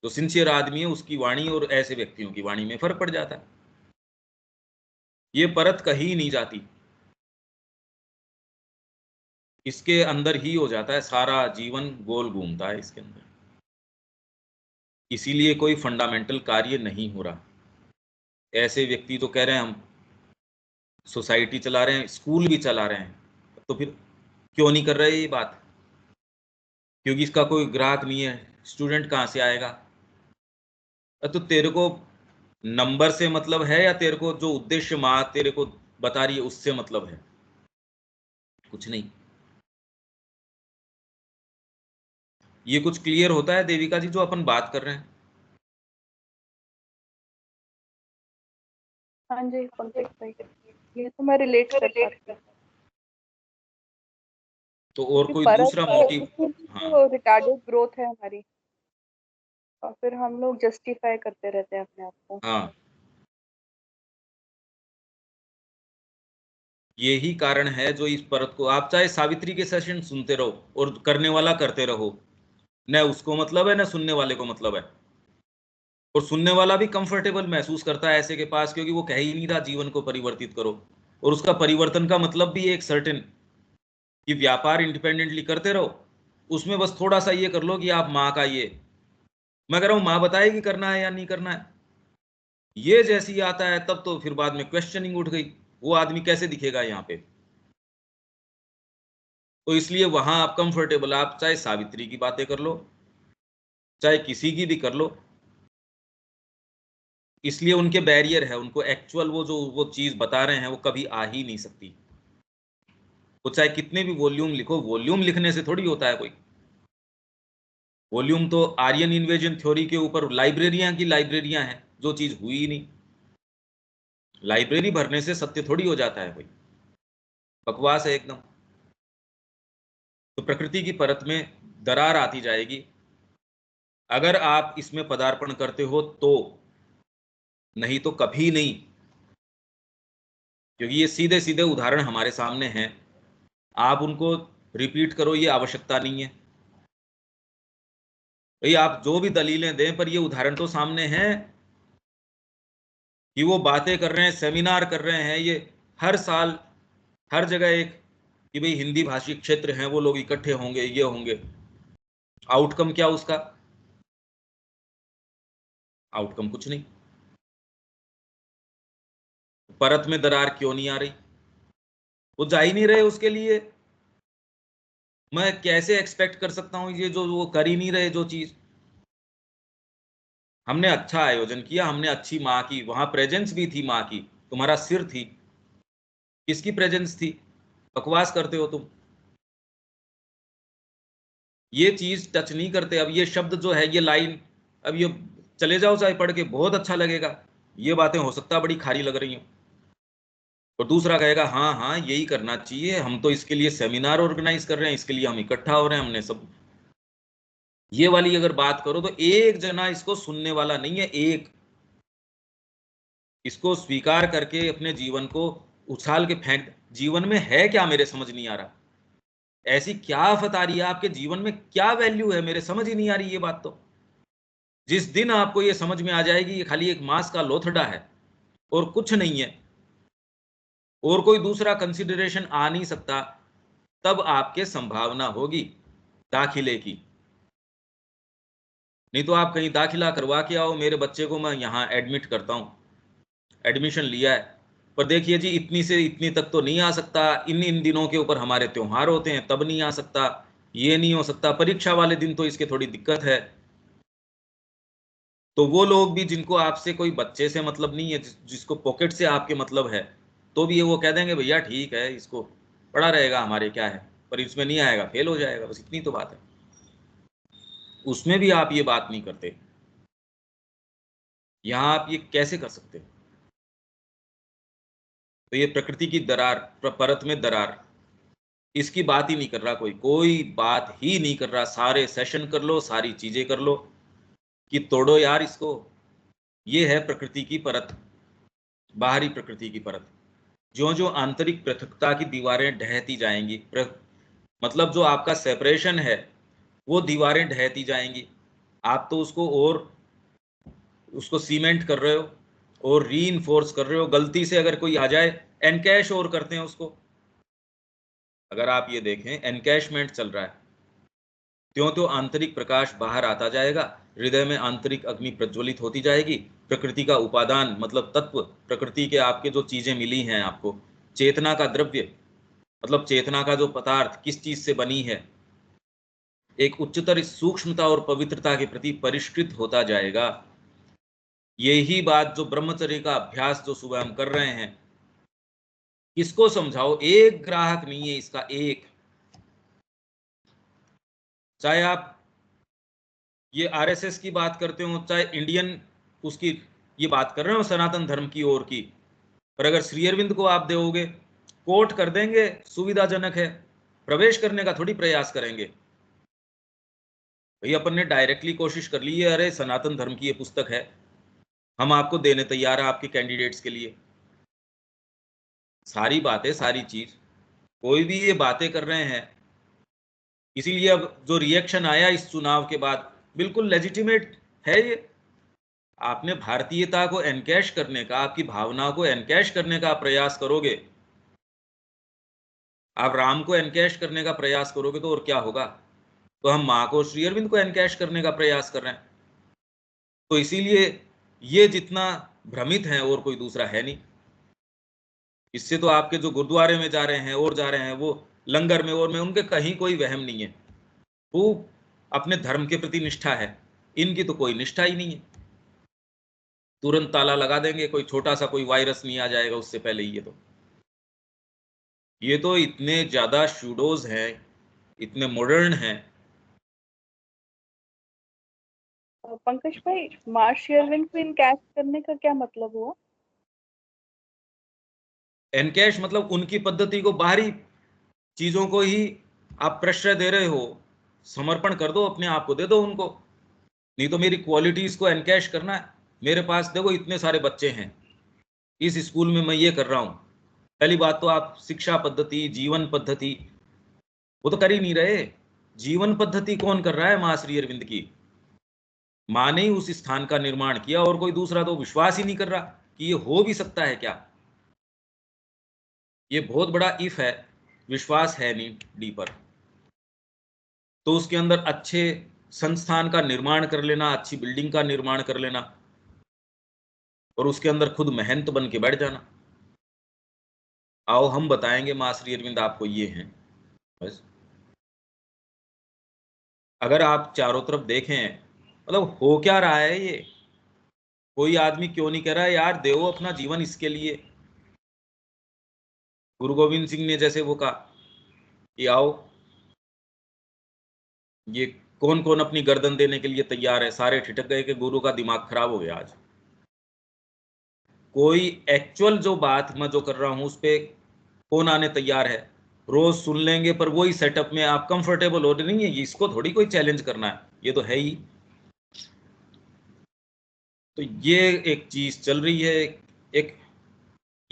तो सिंसियर आदमी है उसकी वाणी और ऐसे व्यक्तियों की वाणी में फर्क पड़ जाता है। ये परत कहीं नहीं जाती, इसके अंदर ही हो जाता है, सारा जीवन गोल घूमता है इसके अंदर। इसीलिए कोई फंडामेंटल कार्य नहीं हो रहा। ऐसे व्यक्ति तो कह रहे हैं हम सोसाइटी चला रहे हैं, स्कूल भी चला रहे हैं, तो फिर क्यों नहीं कर रहे ये बात, क्योंकि इसका कोई ग्राहक नहीं है, स्टूडेंट कहाँ से आएगा। तो तेरे को नंबर से मतलब है या तेरे को जो उद्देश्य माँ तेरे को बता रही है उससे मतलब है, कुछ नहीं। ये कुछ क्लियर होता है देविका जी जो अपन बात कर रहे हैं। हाँ जी पंकज भाई, ये तो मैं रिलेट कर पाती हूँ। तो और कोई परत दूसरा मोटिव। हाँ तो रिटार्डेड ग्रोथ है हमारी, और फिर हम लोग जस्टिफाई करते रहते हैं अपने आप को। हाँ, यही कारण है जो इस परत को आप चाहे सावित्री के सेशन सुनते रहो और करने वाला करते रहो, न उसको मतलब है न सुनने वाले को मतलब है। और सुनने वाला भी कंफर्टेबल महसूस करता है ऐसे के पास, क्योंकि वो कह ही नहीं रहा जीवन को परिवर्तित करो। और उसका परिवर्तन का मतलब भी एक सर्टेन कि व्यापार इंडिपेंडेंटली करते रहो, उसमें बस थोड़ा सा ये कर लो कि आप माँ का ये, मैं कह रहा हूँ माँ बताएगी करना है या नहीं करना है। ये जैसे ही आता है तब तो फिर बाद में क्वेश्चनिंग उठ गई, वो आदमी कैसे दिखेगा यहाँ पे। तो इसलिए वहां आप कंफर्टेबल, आप चाहे सावित्री की बातें कर लो चाहे किसी की भी कर लो, इसलिए उनके बैरियर है, उनको एक्चुअल वो जो वो चीज बता रहे हैं वो कभी आ ही नहीं सकती। वो चाहे कितने भी वॉल्यूम लिखो, वॉल्यूम लिखने से थोड़ी होता है कोई। वॉल्यूम तो आर्यन इन्वेजन थ्योरी के ऊपर लाइब्रेरियां की लाइब्रेरियां हैं, जो चीज हुई ही नहीं। लाइब्रेरी भरने से सत्य थोड़ी हो जाता है कोई, बकवास है एकदम। तो प्रकृति की परत में दरार आती जाएगी अगर आप इसमें पदार्पण करते हो तो, नहीं तो कभी नहीं। क्योंकि ये सीधे सीधे उदाहरण हमारे सामने हैं, आप उनको रिपीट करो ये आवश्यकता नहीं है। भाई आप जो भी दलीलें दें पर ये उदाहरण तो सामने हैं कि वो बातें कर रहे हैं, सेमिनार कर रहे हैं, ये हर साल हर जगह एक कि भाई हिंदी भाषी क्षेत्र हैं वो लोग इकट्ठे होंगे, ये होंगे। आउटकम क्या उसका, आउटकम कुछ नहीं। परत में दरार क्यों नहीं आ रही, वो जा ही नहीं रहे उसके लिए। मैं कैसे एक्सपेक्ट कर सकता हूं ये जो वो कर ही नहीं रहे जो चीज। हमने अच्छा आयोजन किया, हमने अच्छी माँ की वहां प्रेजेंस भी थी, माँ की तुम्हारा सिर थी, किसकी प्रेजेंस थी, बकवास करते हो तुम। ये चीज टच नहीं करते। अब ये शब्द जो है ये लाइन, अब ये चले जाओ चाहे पढ़ के बहुत अच्छा लगेगा, ये बातें हो सकता है बड़ी खारी लग रही हो, और दूसरा कहेगा हाँ हाँ यही करना चाहिए, हम तो इसके लिए सेमिनार ऑर्गेनाइज कर रहे हैं, इसके लिए हम इकट्ठा हो रहे हैं, हमने सब। ये वाली अगर बात करो तो एक जना इसको सुनने वाला नहीं है, एक इसको स्वीकार करके अपने जीवन को उछाल के फेंक। जीवन में है क्या मेरे समझ नहीं आ रहा, ऐसी क्या आफत आ रही है आपके जीवन में, क्या वैल्यू है मेरे समझ ही नहीं आ रही ये बात। तो जिस दिन आपको ये समझ में आ जाएगी ये खाली एक मांस का लोथड़ा है और कुछ नहीं है, और कोई दूसरा कंसिडरेशन आ नहीं सकता, तब आपके संभावना होगी दाखिले की। नहीं तो आप कहीं दाखिला करवा के आओ, मेरे बच्चे को मैं यहाँ एडमिट करता हूँ, एडमिशन लिया है, पर देखिए जी इतनी से इतनी तक तो नहीं आ सकता, इन इन दिनों के ऊपर हमारे त्योहार होते हैं तब नहीं आ सकता, ये नहीं हो सकता, परीक्षा वाले दिन तो इसके थोड़ी दिक्कत है। तो वो लोग भी जिनको आपसे कोई बच्चे से मतलब नहीं है, जिसको पॉकेट से आपके मतलब है, तो भी ये वो कह देंगे भैया ठीक है इसको पढ़ा रहेगा, हमारे क्या है, पर इसमें नहीं आएगा फेल हो जाएगा, बस इतनी तो बात है। उसमें भी आप ये बात नहीं करते, यहां आप ये कैसे कर सकते हो। तो ये प्रकृति की दरार, परत में दरार, इसकी बात ही नहीं कर रहा कोई, कोई बात ही नहीं कर रहा। सारे सेशन कर लो, सारी चीजें कर लो कि तोड़ो यार इसको। ये है प्रकृति की परत, बाहरी प्रकृति की परत। जो जो आंतरिक पृथकता की दीवारें ढहती जाएंगी, मतलब जो आपका सेपरेशन है वो दीवारें ढहती जाएंगी, आप तो उसको और उसको सीमेंट कर रहे हो और रीइंफोर्स कर रहे हो। गलती से अगर कोई आ जाए, एनकैश और करते हैं उसको। अगर आप ये देखें एनकैशमेंट चल रहा है, त्यों त्यों आंतरिक प्रकाश बाहर आता जाएगा, हृदय में आंतरिक अग्नि प्रज्वलित होती जाएगी। प्रकृति का उपादान मतलब तत्व, प्रकृति के आपके जो चीजें मिली हैं आपको, चेतना का द्रव्य मतलब चेतना का जो पदार्थ किस चीज से बनी है, एक उच्चतर सूक्ष्मता और पवित्रता के प्रति परिष्कृत होता जाएगा। यही बात जो ब्रह्मचर्य का अभ्यास जो सुबह हम कर रहे हैं, किसको समझाओ, एक ग्राहक नहीं है इसका, एक। चाहे आप ये आरएसएस की बात करते हो, चाहे इंडियन उसकी ये बात कर रहे हो सनातन धर्म की ओर की, पर अगर श्री अरविंद को आप दोगे, कोट कर देंगे सुविधाजनक है, प्रवेश करने का थोड़ी प्रयास करेंगे। भाई अपन ने डायरेक्टली कोशिश कर ली है, अरे सनातन धर्म की ये पुस्तक है, हम आपको देने तैयार है आपके कैंडिडेट्स के लिए। सारी बातें, सारी चीज, कोई भी ये बातें कर रहे हैं, इसीलिए अब जो रिएक्शन आया इस चुनाव के बाद बिल्कुल लेजिटिमेट है ये। आपने भारतीयता को एनकैश करने का, आपकी भावना को एनकैश करने का प्रयास करोगे, आप राम को एनकैश करने का प्रयास करोगे तो और क्या होगा। तो हम माँ को, श्री अरविंद को एनकैश करने का प्रयास कर रहे हैं। तो इसीलिए ये जितना भ्रमित है और कोई दूसरा है नहीं। इससे तो आपके जो गुरुद्वारे में जा रहे हैं और जा रहे हैं, वो लंगर में और में, उनके कहीं कोई वहम नहीं है, वो अपने धर्म के प्रति निष्ठा है। इनकी तो कोई निष्ठा ही नहीं है, तुरंत ताला लगा देंगे, कोई छोटा सा कोई वायरस नहीं आ जाएगा उससे पहले ही। ये तो इतने ज्यादा शूडोज हैं, इतने मॉडर्न हैं। पंकज भाई, मार्श अरविंद को इनकैश करने का क्या मतलब हुआ? एनकैश मतलब उनकी पद्धति को, बाहरी चीजों को ही आप प्रश्रय दे रहे हो, समर्पण कर दो, अपने आप को दे दो उनको। नहीं तो मेरी क्वालिटीज को एनकैश करना है। मेरे पास देखो इतने सारे बच्चे हैं, इस स्कूल में मैं ये कर रहा हूं। पहली बात तो आप शिक्षा पद्धति, जीवन पद्धति, वो तो कर ही नहीं रहे। जीवन पद्धति कौन कर रहा है? मां श्री अरविंद की मां ने ही उस स्थान का निर्माण किया, और कोई दूसरा तो विश्वास ही नहीं कर रहा कि ये हो भी सकता है क्या। ये बहुत बड़ा इफ है, विश्वास है नहीं डी पर। तो उसके अंदर अच्छे संस्थान का निर्माण कर लेना, अच्छी बिल्डिंग का निर्माण कर लेना, और उसके अंदर खुद महंत बन के बैठ जाना। आओ हम बताएंगे मां श्री अरविंद आपको ये हैं, बस। अगर आप चारों तरफ देखें, मतलब हो क्या रहा है ये, कोई आदमी क्यों नहीं कह रहा है यार दो अपना जीवन इसके लिए। गुरु गोविंद सिंह ने जैसे वो कहा कि आओ, ये कौन कौन अपनी गर्दन देने के लिए तैयार है, सारे ठिठक गए कि गुरु का दिमाग खराब हो गया आज। कोई एक्चुअल जो बात मैं जो कर रहा हूं उस पे कौन आने तैयार है? रोज सुन लेंगे पर वही सेटअप में आप कंफर्टेबल हो नहीं है, इसको थोड़ी कोई चैलेंज करना है, ये तो है ही। तो ये एक चीज चल रही है। एक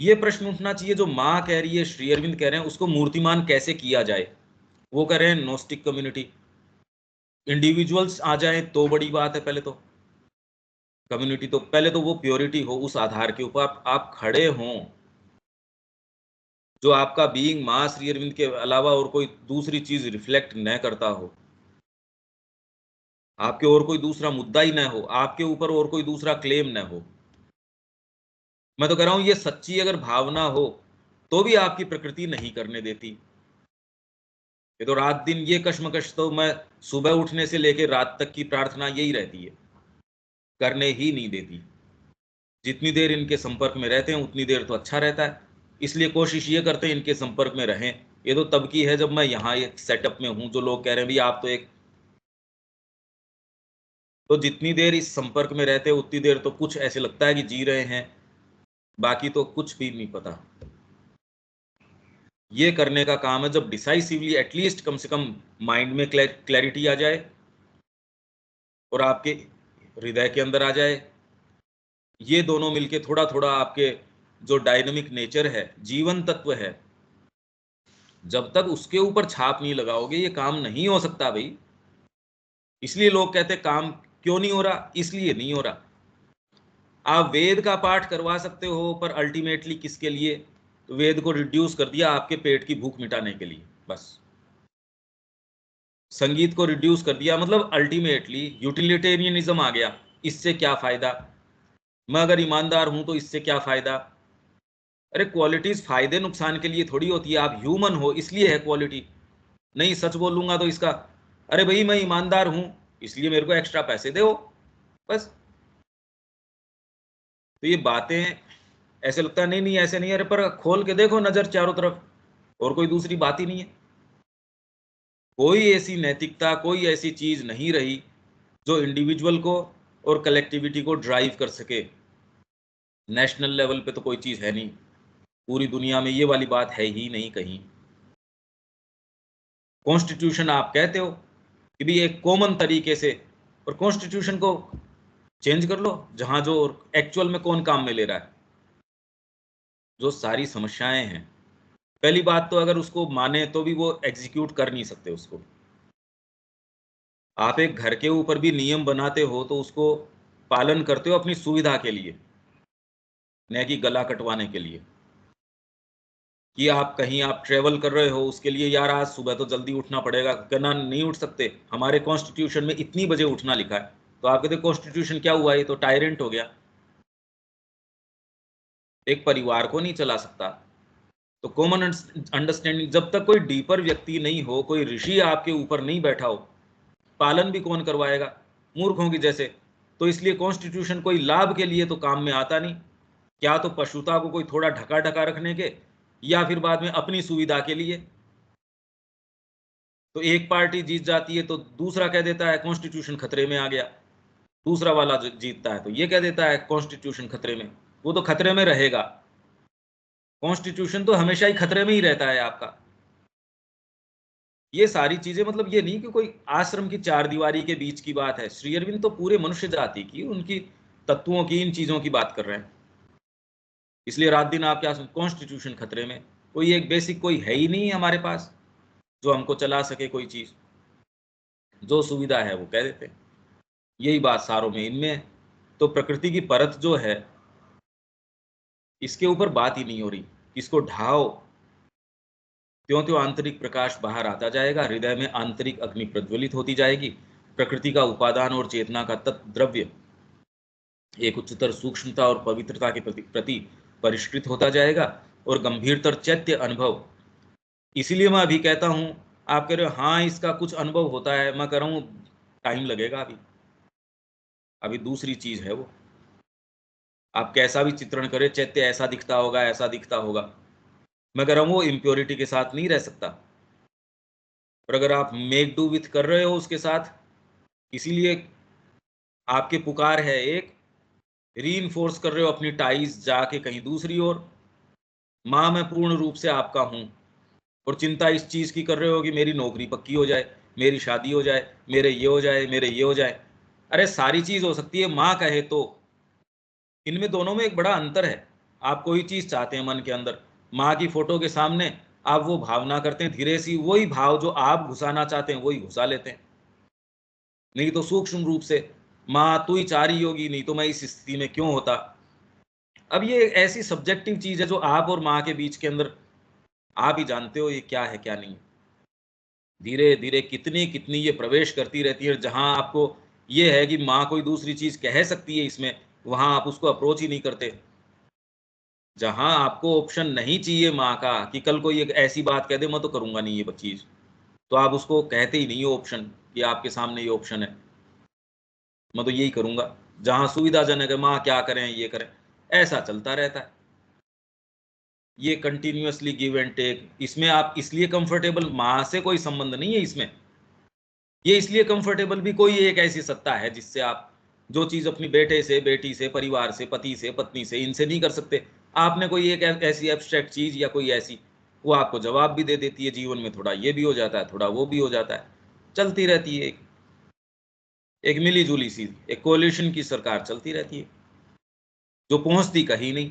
ये प्रश्न उठना चाहिए, जो माँ कह रही है, श्री अरविंद कह रहे हैं, उसको मूर्तिमान कैसे किया जाए? वो कह रहे हैं नोस्टिक कम्युनिटी, इंडिविजुअल्स आ जाए तो बड़ी बात है। पहले तो कम्युनिटी, तो पहले तो वो प्योरिटी हो, उस आधार के ऊपर आप खड़े हों, जो आपका बीइंग माँ श्री अरविंद के अलावा और कोई दूसरी चीज रिफ्लेक्ट न करता हो, आपके और कोई दूसरा मुद्दा ही न हो, आपके ऊपर और कोई दूसरा क्लेम न हो। मैं तो कह रहा हूं ये सच्ची अगर भावना हो तो भी आपकी प्रकृति नहीं करने देती। ये तो रात दिन ये कश्मकश, तो मैं सुबह उठने से लेकर रात तक की प्रार्थना यही रहती है, करने ही नहीं देती। जितनी देर इनके संपर्क में रहते हैं उतनी देर तो अच्छा रहता है, इसलिए कोशिश ये करते हैं इनके संपर्क में रहें। ये तो तब की है जब मैं यहाँ एक सेटअप में हूं, जो लोग कह रहे हैं भाई आप तो एक, तो जितनी देर इस संपर्क में रहते हैं उतनी देर तो कुछ ऐसे लगता है कि जी रहे हैं, बाकी तो कुछ भी नहीं पता। ये करने का काम है जब डिसाइसिवली एटलीस्ट कम से कम माइंड में क्लैरिटी आ जाए और आपके हृदय के अंदर आ जाए। ये दोनों मिलके थोड़ा थोड़ा आपके जो डायनामिक नेचर है, जीवन तत्व है, जब तक उसके ऊपर छाप नहीं लगाओगे ये काम नहीं हो सकता भाई। इसलिए लोग कहते हैं काम क्यों नहीं हो रहा, इसलिए नहीं हो रहा। आप वेद का पाठ करवा सकते हो पर अल्टीमेटली किसके लिए? तो वेद को रिड्यूस कर दिया आपके पेट की भूख मिटाने के लिए बस। संगीत को रिड्यूस कर दिया, मतलब अल्टीमेटली यूटिलिटेरियनिज्म आ गया। इससे क्या फायदा? मैं अगर ईमानदार हूं तो इससे क्या फायदा? अरे क्वालिटीज फायदे नुकसान के लिए थोड़ी होती है, आप ह्यूमन हो इसलिए है क्वालिटी। नहीं सच बोलूंगा तो इसका, अरे भाई मैं ईमानदार हूं इसलिए मेरे को एक्स्ट्रा पैसे दो बस। तो ये बातें ऐसे लगता है नहीं नहीं ऐसे नहीं, अरे पर खोल के देखो नजर चारों तरफ, और कोई दूसरी बात ही नहीं है। कोई ऐसी नैतिकता, कोई ऐसी चीज नहीं रही जो इंडिविजुअल को और कलेक्टिविटी को ड्राइव कर सके। नेशनल लेवल पे तो कोई चीज है नहीं, पूरी दुनिया में ये वाली बात है ही नहीं कहीं। कॉन्स्टिट्यूशन आप कहते हो कि भी एक कॉमन तरीके से, और कॉन्स्टिट्यूशन को चेंज कर लो जहां जो एक्चुअल में कौन काम में ले रहा है। जो सारी समस्याएं हैं, पहली बात तो अगर उसको माने तो भी वो एग्जीक्यूट कर नहीं सकते उसको। आप एक घर के ऊपर भी नियम बनाते हो तो उसको पालन करते हो अपनी सुविधा के लिए, न कि गला कटवाने के लिए। कि आप कहीं आप ट्रेवल कर रहे हो उसके लिए, यार आज सुबह तो जल्दी उठना पड़ेगा, कहना नहीं उठ सकते, हमारे कॉन्स्टिट्यूशन में इतनी बजे उठना लिखा है। तो आप कहते कॉन्स्टिट्यूशन क्या हुआ, ये तो टायरेंट हो गया, एक परिवार को नहीं चला सकता। तो कॉमन अंडरस्टैंडिंग जब तक कोई डीपर व्यक्ति नहीं हो, कोई ऋषि आपके ऊपर नहीं बैठा हो, पालन भी कौन करवाएगा? मूर्खों की जैसे। तो इसलिए कॉन्स्टिट्यूशन कोई लाभ के लिए तो काम में आता नहीं, क्या तो पशुता को कोई थोड़ा ढका ढका रखने के, या फिर बाद में अपनी सुविधा के लिए। तो एक पार्टी जीत जाती है तो दूसरा कह देता है कॉन्स्टिट्यूशन खतरे में आ गया, दूसरा वाला जो जीतता है तो ये कह देता है कॉन्स्टिट्यूशन खतरे में। वो तो खतरे में रहेगा, कॉन्स्टिट्यूशन तो हमेशा ही खतरे में ही रहता है आपका। ये सारी चीजें, मतलब ये नहीं कि कोई आश्रम की चार दीवारी के बीच की बात है, श्री अरविंद तो पूरे मनुष्य जाति की, उनकी तत्वों की, इन चीजों की बात कर रहे हैं। इसलिए रात दिन आप क्या सुन, कॉन्स्टिट्यूशन खतरे में, कोई एक बेसिक कोई है ही नहीं हमारे पास जो हमको चला सके कोई चीज, जो सुविधा है वो कह देते हैं। यही बात सारों में इनमें है। तो प्रकृति की परत जो है, इसके ऊपर बात ही नहीं हो रही। इसको ढाओ, त्यों त्यों आंतरिक प्रकाश बाहर आता जाएगा, हृदय में आंतरिक अग्नि प्रज्वलित होती जाएगी। प्रकृति का उपादान और चेतना का तत्व द्रव्य एक उच्चतर सूक्ष्मता और पवित्रता के प्रति परिष्कृत होता जाएगा, और गंभीरतर चैत्य अनुभव। इसीलिए मैं अभी कहता हूं, आप कह रहे हो हाँ इसका कुछ अनुभव होता है, मैं कह रहा हूं टाइम लगेगा अभी, अभी दूसरी चीज है वो। आप कैसा भी चित्रण करें, चैत्य ऐसा दिखता होगा ऐसा दिखता होगा, मैं कह रहा हूं वो इम्प्योरिटी के साथ नहीं रह सकता। और अगर आप मेक डू विथ कर रहे हो उसके साथ, इसीलिए आपके पुकार है एक, रीइंफोर्स कर रहे हो अपनी टाइज जाके कहीं दूसरी ओर। माँ मैं पूर्ण रूप से आपका हूँ, और चिंता इस चीज़ की कर रहे हो कि मेरी नौकरी पक्की हो जाए, मेरी शादी हो जाए, मेरे ये हो जाए, मेरे ये हो जाए। अरे सारी चीज़ हो सकती है, माँ कहे तो। इनमें दोनों में एक बड़ा अंतर है। आप कोई चीज़ चाहते हैं मन के अंदर, माँ की फोटो के सामने आप वो भावना करते हैं, धीरे सी वही भाव जो आप घुसाना चाहते हैं वही घुसा लेते हैं। नहीं तो सूक्ष्म रूप से, माँ तू ही चाह रही होगी, नहीं तो मैं इस स्थिति में क्यों होता। अब ये ऐसी सब्जेक्टिव चीज़ है जो आप और माँ के बीच के अंदर आप ही जानते हो ये क्या है क्या नहीं। धीरे धीरे कितनी कितनी ये प्रवेश करती रहती है, जहां आपको ये है कि माँ कोई दूसरी चीज कह सकती है इसमें, वहां आप उसको अप्रोच ही नहीं करते। जहां आपको ऑप्शन नहीं चाहिए माँ का कि कल कोई एक ऐसी बात कह दे मैं तो करूंगा नहीं ये चीज, तो आप उसको कहते ही नहीं हो ऑप्शन कि आपके सामने ये ऑप्शन है, मैं तो यही करूंगा। जहां सुविधाजनक है माँ क्या करें ये करें, ऐसा चलता रहता है। ये कंटिन्यूअसली गिव एंड टेक, इसमें आप इसलिए कंफर्टेबल, माँ से कोई संबंध नहीं है इसमें। ये इसलिए कंफर्टेबल भी कोई एक ऐसी सत्ता है जिससे आप जो चीज अपनी बेटे से, बेटी से, परिवार से, पति से, पत्नी से, इनसे नहीं कर सकते, आपने कोई एक ऐसी एब्स्ट्रैक्ट चीज या कोई ऐसी, वो आपको जवाब भी दे देती है। जीवन में थोड़ा ये भी हो जाता है, थोड़ा वो भी हो जाता है, चलती रहती है एक मिली जुली सी एक कोलिशन की सरकार चलती रहती है, जो पहुंचती कहीं नहीं।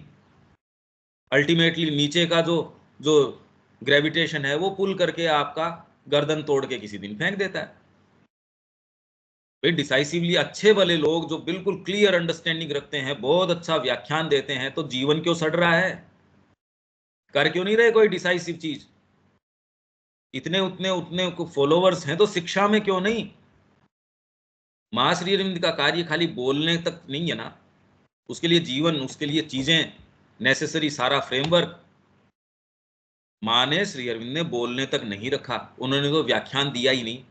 अल्टीमेटली नीचे का जो जो ग्रेविटेशन है वो पुल करके आपका गर्दन तोड़ के किसी दिन फेंक देता है। भाई डिसाइसिवली अच्छे वाले लोग जो बिल्कुल क्लियर अंडरस्टैंडिंग रखते हैं, बहुत अच्छा व्याख्यान देते हैं, तो जीवन क्यों सड़ रहा है? कर क्यों नहीं रहे कोई डिसाइसिव चीज? इतने उतने उतने फॉलोवर्स हैं तो शिक्षा में क्यों नहीं? मां श्री अरविंद का कार्य खाली बोलने तक नहीं है ना, उसके लिए जीवन, उसके लिए चीजें नेसेसरी, सारा फ्रेमवर्क मां ने, श्री अरविंद ने बोलने तक नहीं रखा। उन्होंने तो व्याख्यान दिया ही नहीं,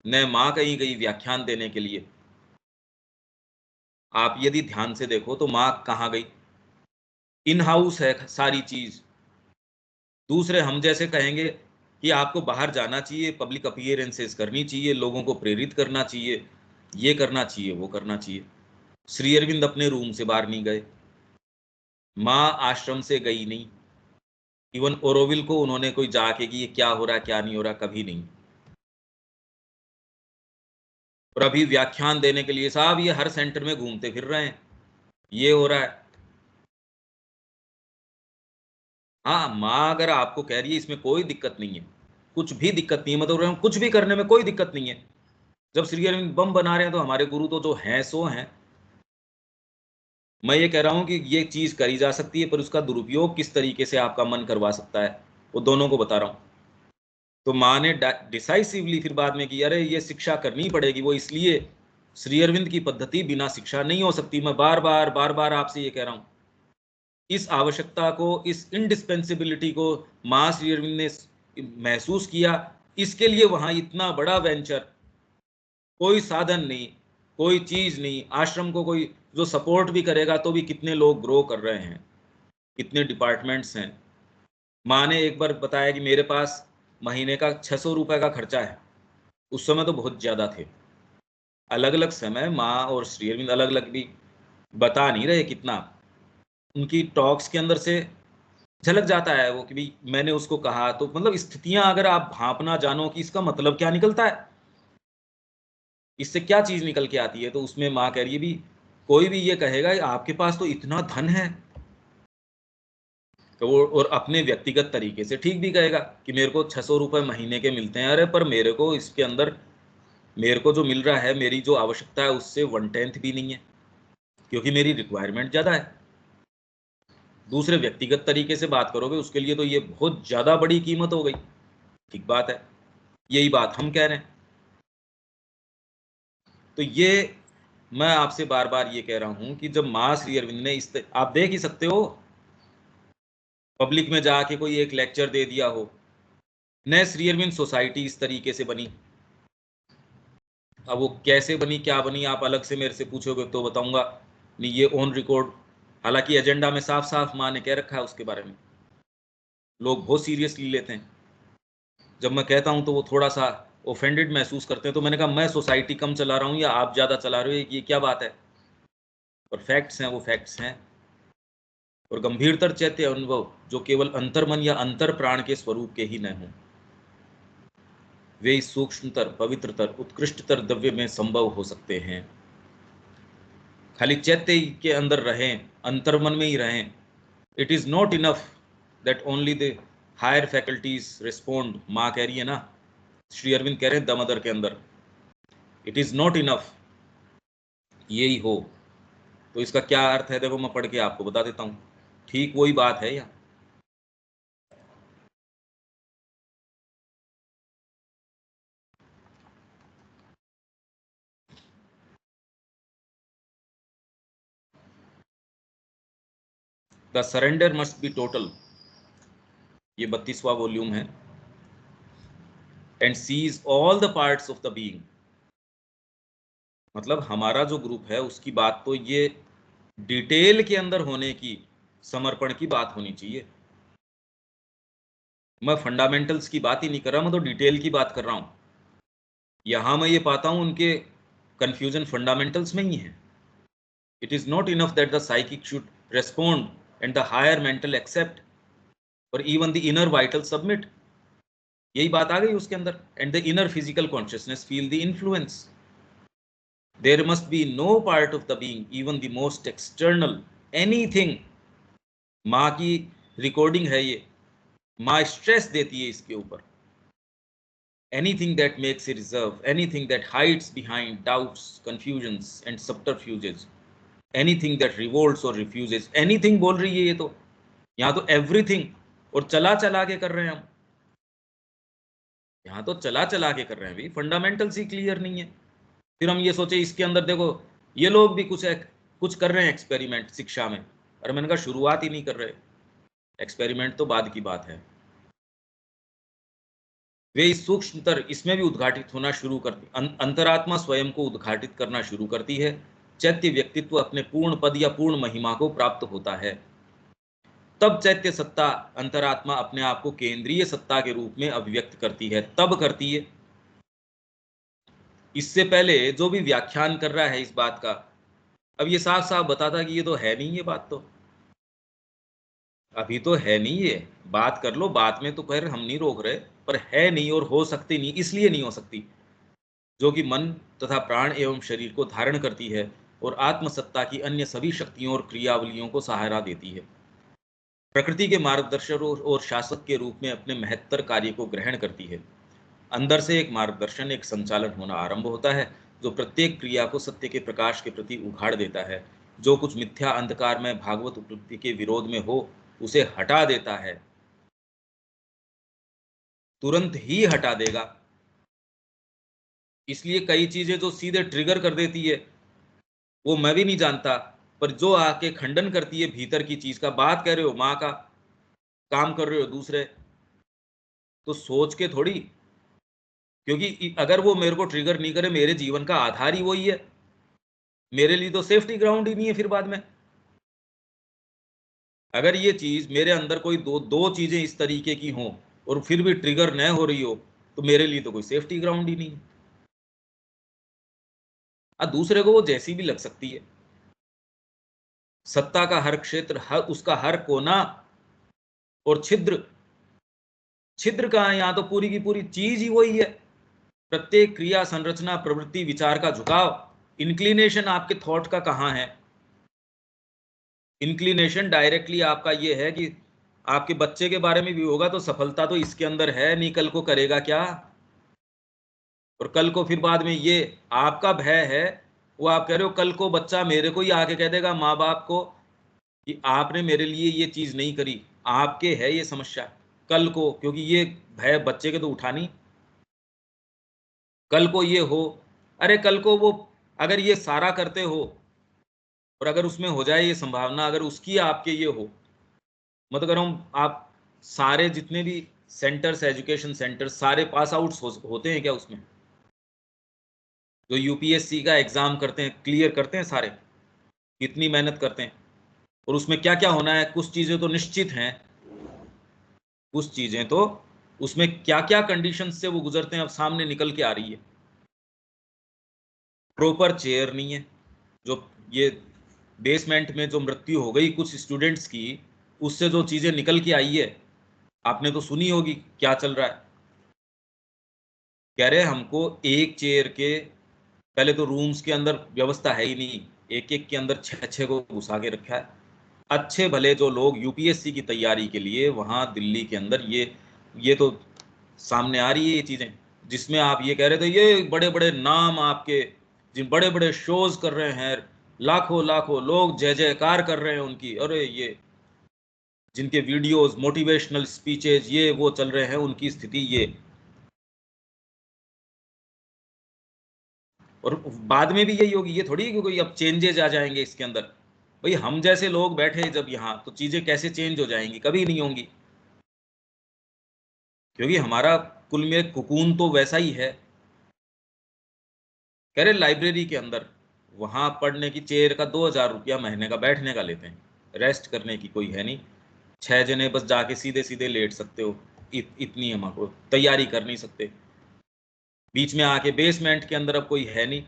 न मां कहीं गई व्याख्यान देने के लिए। आप यदि ध्यान से देखो तो मां कहाँ गई? इन हाउस है सारी चीज। दूसरे हम जैसे कहेंगे कि आपको बाहर जाना चाहिए, पब्लिक अपीयरेंसेस करनी चाहिए, लोगों को प्रेरित करना चाहिए, ये करना चाहिए, वो करना चाहिए। श्री अरविंद अपने रूम से बाहर नहीं गए, माँ आश्रम से गई नहीं। इवन ओरोविल को उन्होंने कोई जाके कि ये क्या हो रहा है क्या नहीं हो रहा, कभी नहीं। और अभी व्याख्यान देने के लिए साहब ये हर सेंटर में घूमते फिर रहे हैं, ये हो रहा है। हाँ, माँ अगर आपको कह रही है इसमें कोई दिक्कत नहीं है, कुछ भी दिक्कत नहीं है, मतलब कुछ भी करने में कोई दिक्कत नहीं है। जब श्री अरविंद बम बना रहे हैं तो हमारे गुरु तो जो हैं सो हैं। मैं ये कह रहा हूँ कि ये चीज करी जा सकती है, पर उसका दुरुपयोग किस तरीके से आपका मन करवा सकता है, वो दोनों को बता रहा हूँ। तो माँ ने डिसाइसिवली फिर बाद में कि अरे ये शिक्षा करनी पड़ेगी, वो इसलिए श्री अरविंद की पद्धति बिना शिक्षा नहीं हो सकती। मैं बार बार आपसे ये कह रहा हूँ, इस आवश्यकता को, इस इंडिस्पेंसिबिलिटी को माँ श्री अरविंद ने महसूस किया। इसके लिए वहां इतना बड़ा वेंचर, कोई साधन नहीं, कोई चीज नहीं, आश्रम को कोई जो सपोर्ट भी करेगा तो भी कितने लोग ग्रो कर रहे हैं, कितने डिपार्टमेंट्स हैं। माँ ने एक बार बताया कि मेरे पास महीने का 600 रुपए का खर्चा है। उस समय तो बहुत ज्यादा थे। अलग अलग समय माँ और श्री अरविंद अलग अलग भी बता नहीं रहे कितना, उनकी टॉक्स के अंदर से झलक जाता है वो कि भाई मैंने उसको कहा, तो मतलब स्थितियां अगर आप भांपना जानो कि इसका मतलब क्या निकलता है, इससे क्या चीज निकल के आती है, तो उसमें माँ कह रही है भी कोई भी ये कहेगा कि आपके पास तो इतना धन है, तो वो और अपने व्यक्तिगत तरीके से ठीक भी कहेगा कि मेरे को 600 रुपए महीने के मिलते हैं, अरे पर मेरे को इसके अंदर, मेरे को जो मिल रहा है, मेरी जो आवश्यकता है उससे 1/10 भी नहीं है, क्योंकि मेरी रिक्वायरमेंट ज्यादा है। दूसरे व्यक्तिगत तरीके से बात करोगे उसके लिए तो ये बहुत ज्यादा बड़ी कीमत हो गई। ठीक बात है, यही बात हम कह रहे हैं। तो ये मैं आपसे बार बार ये कह रहा हूं कि जब माँ श्री अरविंद ने आप देख ही सकते हो, पब्लिक में जाके कोई एक लेक्चर दे दिया हो, न श्री अरविंद सोसाइटी इस तरीके से बनी। अब वो कैसे बनी, क्या बनी, आप अलग से मेरे से पूछोगे तो बताऊंगा नहीं, ये ऑन रिकॉर्ड। हालांकि एजेंडा में साफ साफ माँ ने कह रखा है उसके बारे में, लोग बहुत सीरियसली लेते हैं। जब मैं कहता हूं तो वो थोड़ा सा ऑफेंडेड महसूस करते हैं। तो मैंने कहा मैं सोसाइटी कम चला रहा हूं या आप ज्यादा चला रहे हो, ये क्या बात है? और फैक्ट्स हैं वो फैक्ट्स हैं। और गंभीरतर चैत्य अनुभव जो केवल अंतर्मन या अंतर प्राण के स्वरूप के ही न हों, वे इस सूक्ष्मतर, पवित्रतर, उत्कृष्टतर द्रव्य में संभव हो सकते हैं। खाली चैत्य के अंदर रहें, अंतर्मन में ही रहें। It is not enough that only the higher faculties respond. माँ कह रही है ना, श्री अरविंद कह रहे हैं दमोदर के अंदर, इट इज नॉट इनफ यही हो। तो इसका क्या अर्थ है, देखो मैं पढ़ के आपको बता देता हूं। ठीक वही बात है यहाँ। The surrender must be total, ये 32वां वॉल्यूम है। And sees all the parts of the being, मतलब हमारा जो ग्रुप है उसकी बात तो ये डिटेल के अंदर होने की, समर्पण की बात होनी चाहिए। मैं फंडामेंटल्स की बात ही नहीं कर रहा, मैं तो डिटेल की बात कर रहा हूं। यहां मैं ये पाता हूं उनके कंफ्यूजन फंडामेंटल्स में ही है। It is not enough that the psychic should respond and the higher mental accept or even the inner vital submit, यही बात आ गई उसके अंदर। And the inner physical consciousness feel the influence. There must be no part of the being even the most external anything. माँ की recording है ये, माँ स्ट्रेस देती है इसके ऊपर। Anything that makes a reserve, anything that hides behind doubts, confusions and subterfuges, anything that revolts or refuses. Anything बोल रही है ये तो, यहाँ तो एवरीथिंग। और चला चला के कर रहे हैं हम, यहाँ तो चला चला के कर रहे हैं भाई, फंडामेंटल्स ही क्लियर नहीं है। फिर हम ये सोचे इसके अंदर देखो ये लोग भी कुछ कर रहे हैं एक्सपेरिमेंट शिक्षा में। अरे मैंने कहा शुरुआत ही नहीं कर रहे, एक्सपेरिमेंट तो बाद की बात है। वे इस सूक्ष्मतर इसमें भी उद्घाटित होना शुरू करती, अंतरात्मा स्वयं को उद्घाटित करना शुरू करती है। चैत्य व्यक्तित्व अपने पूर्ण पद या पूर्ण महिमा को प्राप्त होता है। तब चैत्य सत्ता, अंतरात्मा अपने आप को केंद्रीय सत्ता के रूप में अभिव्यक्त करती है, तब करती है। इससे पहले जो भी व्याख्यान कर रहा है इस बात का, अब ये साफ साफ बताता कि ये तो है नहीं, ये बात तो अभी तो है नहीं। ये बात कर लो, बात में तो खैर हम नहीं रोक रहे, पर है नहीं और हो सकती नहीं, इसलिए नहीं हो सकती जो कि मन तथा प्राण एवं शरीर को धारण करती है और आत्मसत्ता की अन्य सभी शक्तियों और क्रियावलियों को सहारा देती है। प्रकृति के मार्गदर्शक और शासक के रूप में अपने महत्तर कार्य को ग्रहण करती है। अंदर से एक मार्गदर्शन, एक संचालन होना आरंभ होता है जो प्रत्येक क्रिया को सत्य के प्रकाश के प्रति उघाड़ देता है। जो कुछ मिथ्या अंधकार में भागवत उपलब्धि के विरोध में हो उसे हटा देता है, तुरंत ही हटा देगा। इसलिए कई चीजें जो सीधे ट्रिगर कर देती है वो मैं भी नहीं जानता, पर जो आके खंडन करती है भीतर की चीज का, बात कर रहे हो माँ का, काम कर रहे हो दूसरे, तो सोच के थोड़ी। क्योंकि अगर वो मेरे को ट्रिगर नहीं करे, मेरे जीवन का आधार ही वही है, मेरे लिए तो सेफ्टी ग्राउंड ही नहीं है। फिर बाद में अगर ये चीज मेरे अंदर कोई दो चीजें इस तरीके की हों और फिर भी ट्रिगर न हो रही हो, तो मेरे लिए तो कोई सेफ्टी ग्राउंड ही नहीं है। दूसरे को वो जैसी भी लग सकती है। सत्ता का हर क्षेत्र, उसका हर कोना और छिद्र, छिद्र कहाँ है, यहाँ तो पूरी की पूरी चीज ही वही है। प्रत्येक क्रिया, संरचना, प्रवृत्ति, विचार का झुकाव, इंक्लिनेशन आपके थॉट का कहाँ है। इंक्लिनेशन डायरेक्टली आपका ये है कि आपके बच्चे के बारे में भी होगा तो सफलता तो इसके अंदर है नहीं, कल को करेगा क्या। और कल को फिर बाद में ये आपका भय है, वो आप कह रहे हो कल को बच्चा मेरे को ही आके कह देगा माँ बाप को कि आपने मेरे लिए ये चीज नहीं करी, आपके है ये समस्या कल को, क्योंकि ये भय बच्चे के तो उठानी। कल को ये हो, अरे कल को वो अगर ये सारा करते हो और अगर उसमें हो जाए ये संभावना, अगर उसकी आपके ये हो, मतलब अगर हम आप सारे जितने भी सेंटर्स, एजुकेशन सेंटर्स सारे पास आउट्स होते हैं क्या उसमें, जो यूपीएससी का एग्जाम करते हैं, क्लियर करते हैं सारे, कितनी मेहनत करते हैं, और उसमें क्या क्या होना है, कुछ चीजें तो निश्चित हैं, कुछ चीजें तो उसमें क्या क्या कंडीशन से वो गुजरते हैं अब सामने निकल के आ रही है। प्रॉपर चेयर नहीं है, जो ये बेसमेंट में जो मृत्यु हो गई कुछ स्टूडेंट्स की, उससे जो चीजें निकल के आई है, आपने तो सुनी होगी क्या चल रहा है। कह रहे हमको एक चेयर के, पहले तो रूम्स के अंदर व्यवस्था है ही नहीं, एक एक के अंदर 6-6 को घुसा के रखा है। अच्छे भले जो लोग यूपीएससी की तैयारी के लिए वहां दिल्ली के अंदर, ये तो सामने आ रही है ये चीजें, जिसमें आप ये कह रहे थे ये बड़े बड़े नाम आपके, जिन बड़े बड़े शोज कर रहे हैं, लाखों लाखों लोग जय जयकार कर रहे हैं उनकी, अरे ये जिनके वीडियोस मोटिवेशनल स्पीचेज ये वो चल रहे हैं, उनकी स्थिति ये। और बाद में भी यही होगी, ये थोड़ी कि कोई अब चेंजेस आ जाएंगे इसके अंदर। भाई हम जैसे लोग बैठे जब यहाँ, तो चीजें कैसे चेंज हो जाएंगी, कभी नहीं होंगी, क्योंकि हमारा कुल में कुकून तो वैसा ही है। कह रहे लाइब्रेरी के अंदर वहां पढ़ने की चेयर का 2,000 रुपया महीने का बैठने का लेते हैं, रेस्ट करने की कोई है नहीं। 6 जने बस जाके सीधे सीधे लेट सकते हो, इतनी हमको तैयारी कर नहीं सकते। बीच में आके बेसमेंट के अंदर अब कोई है नहीं,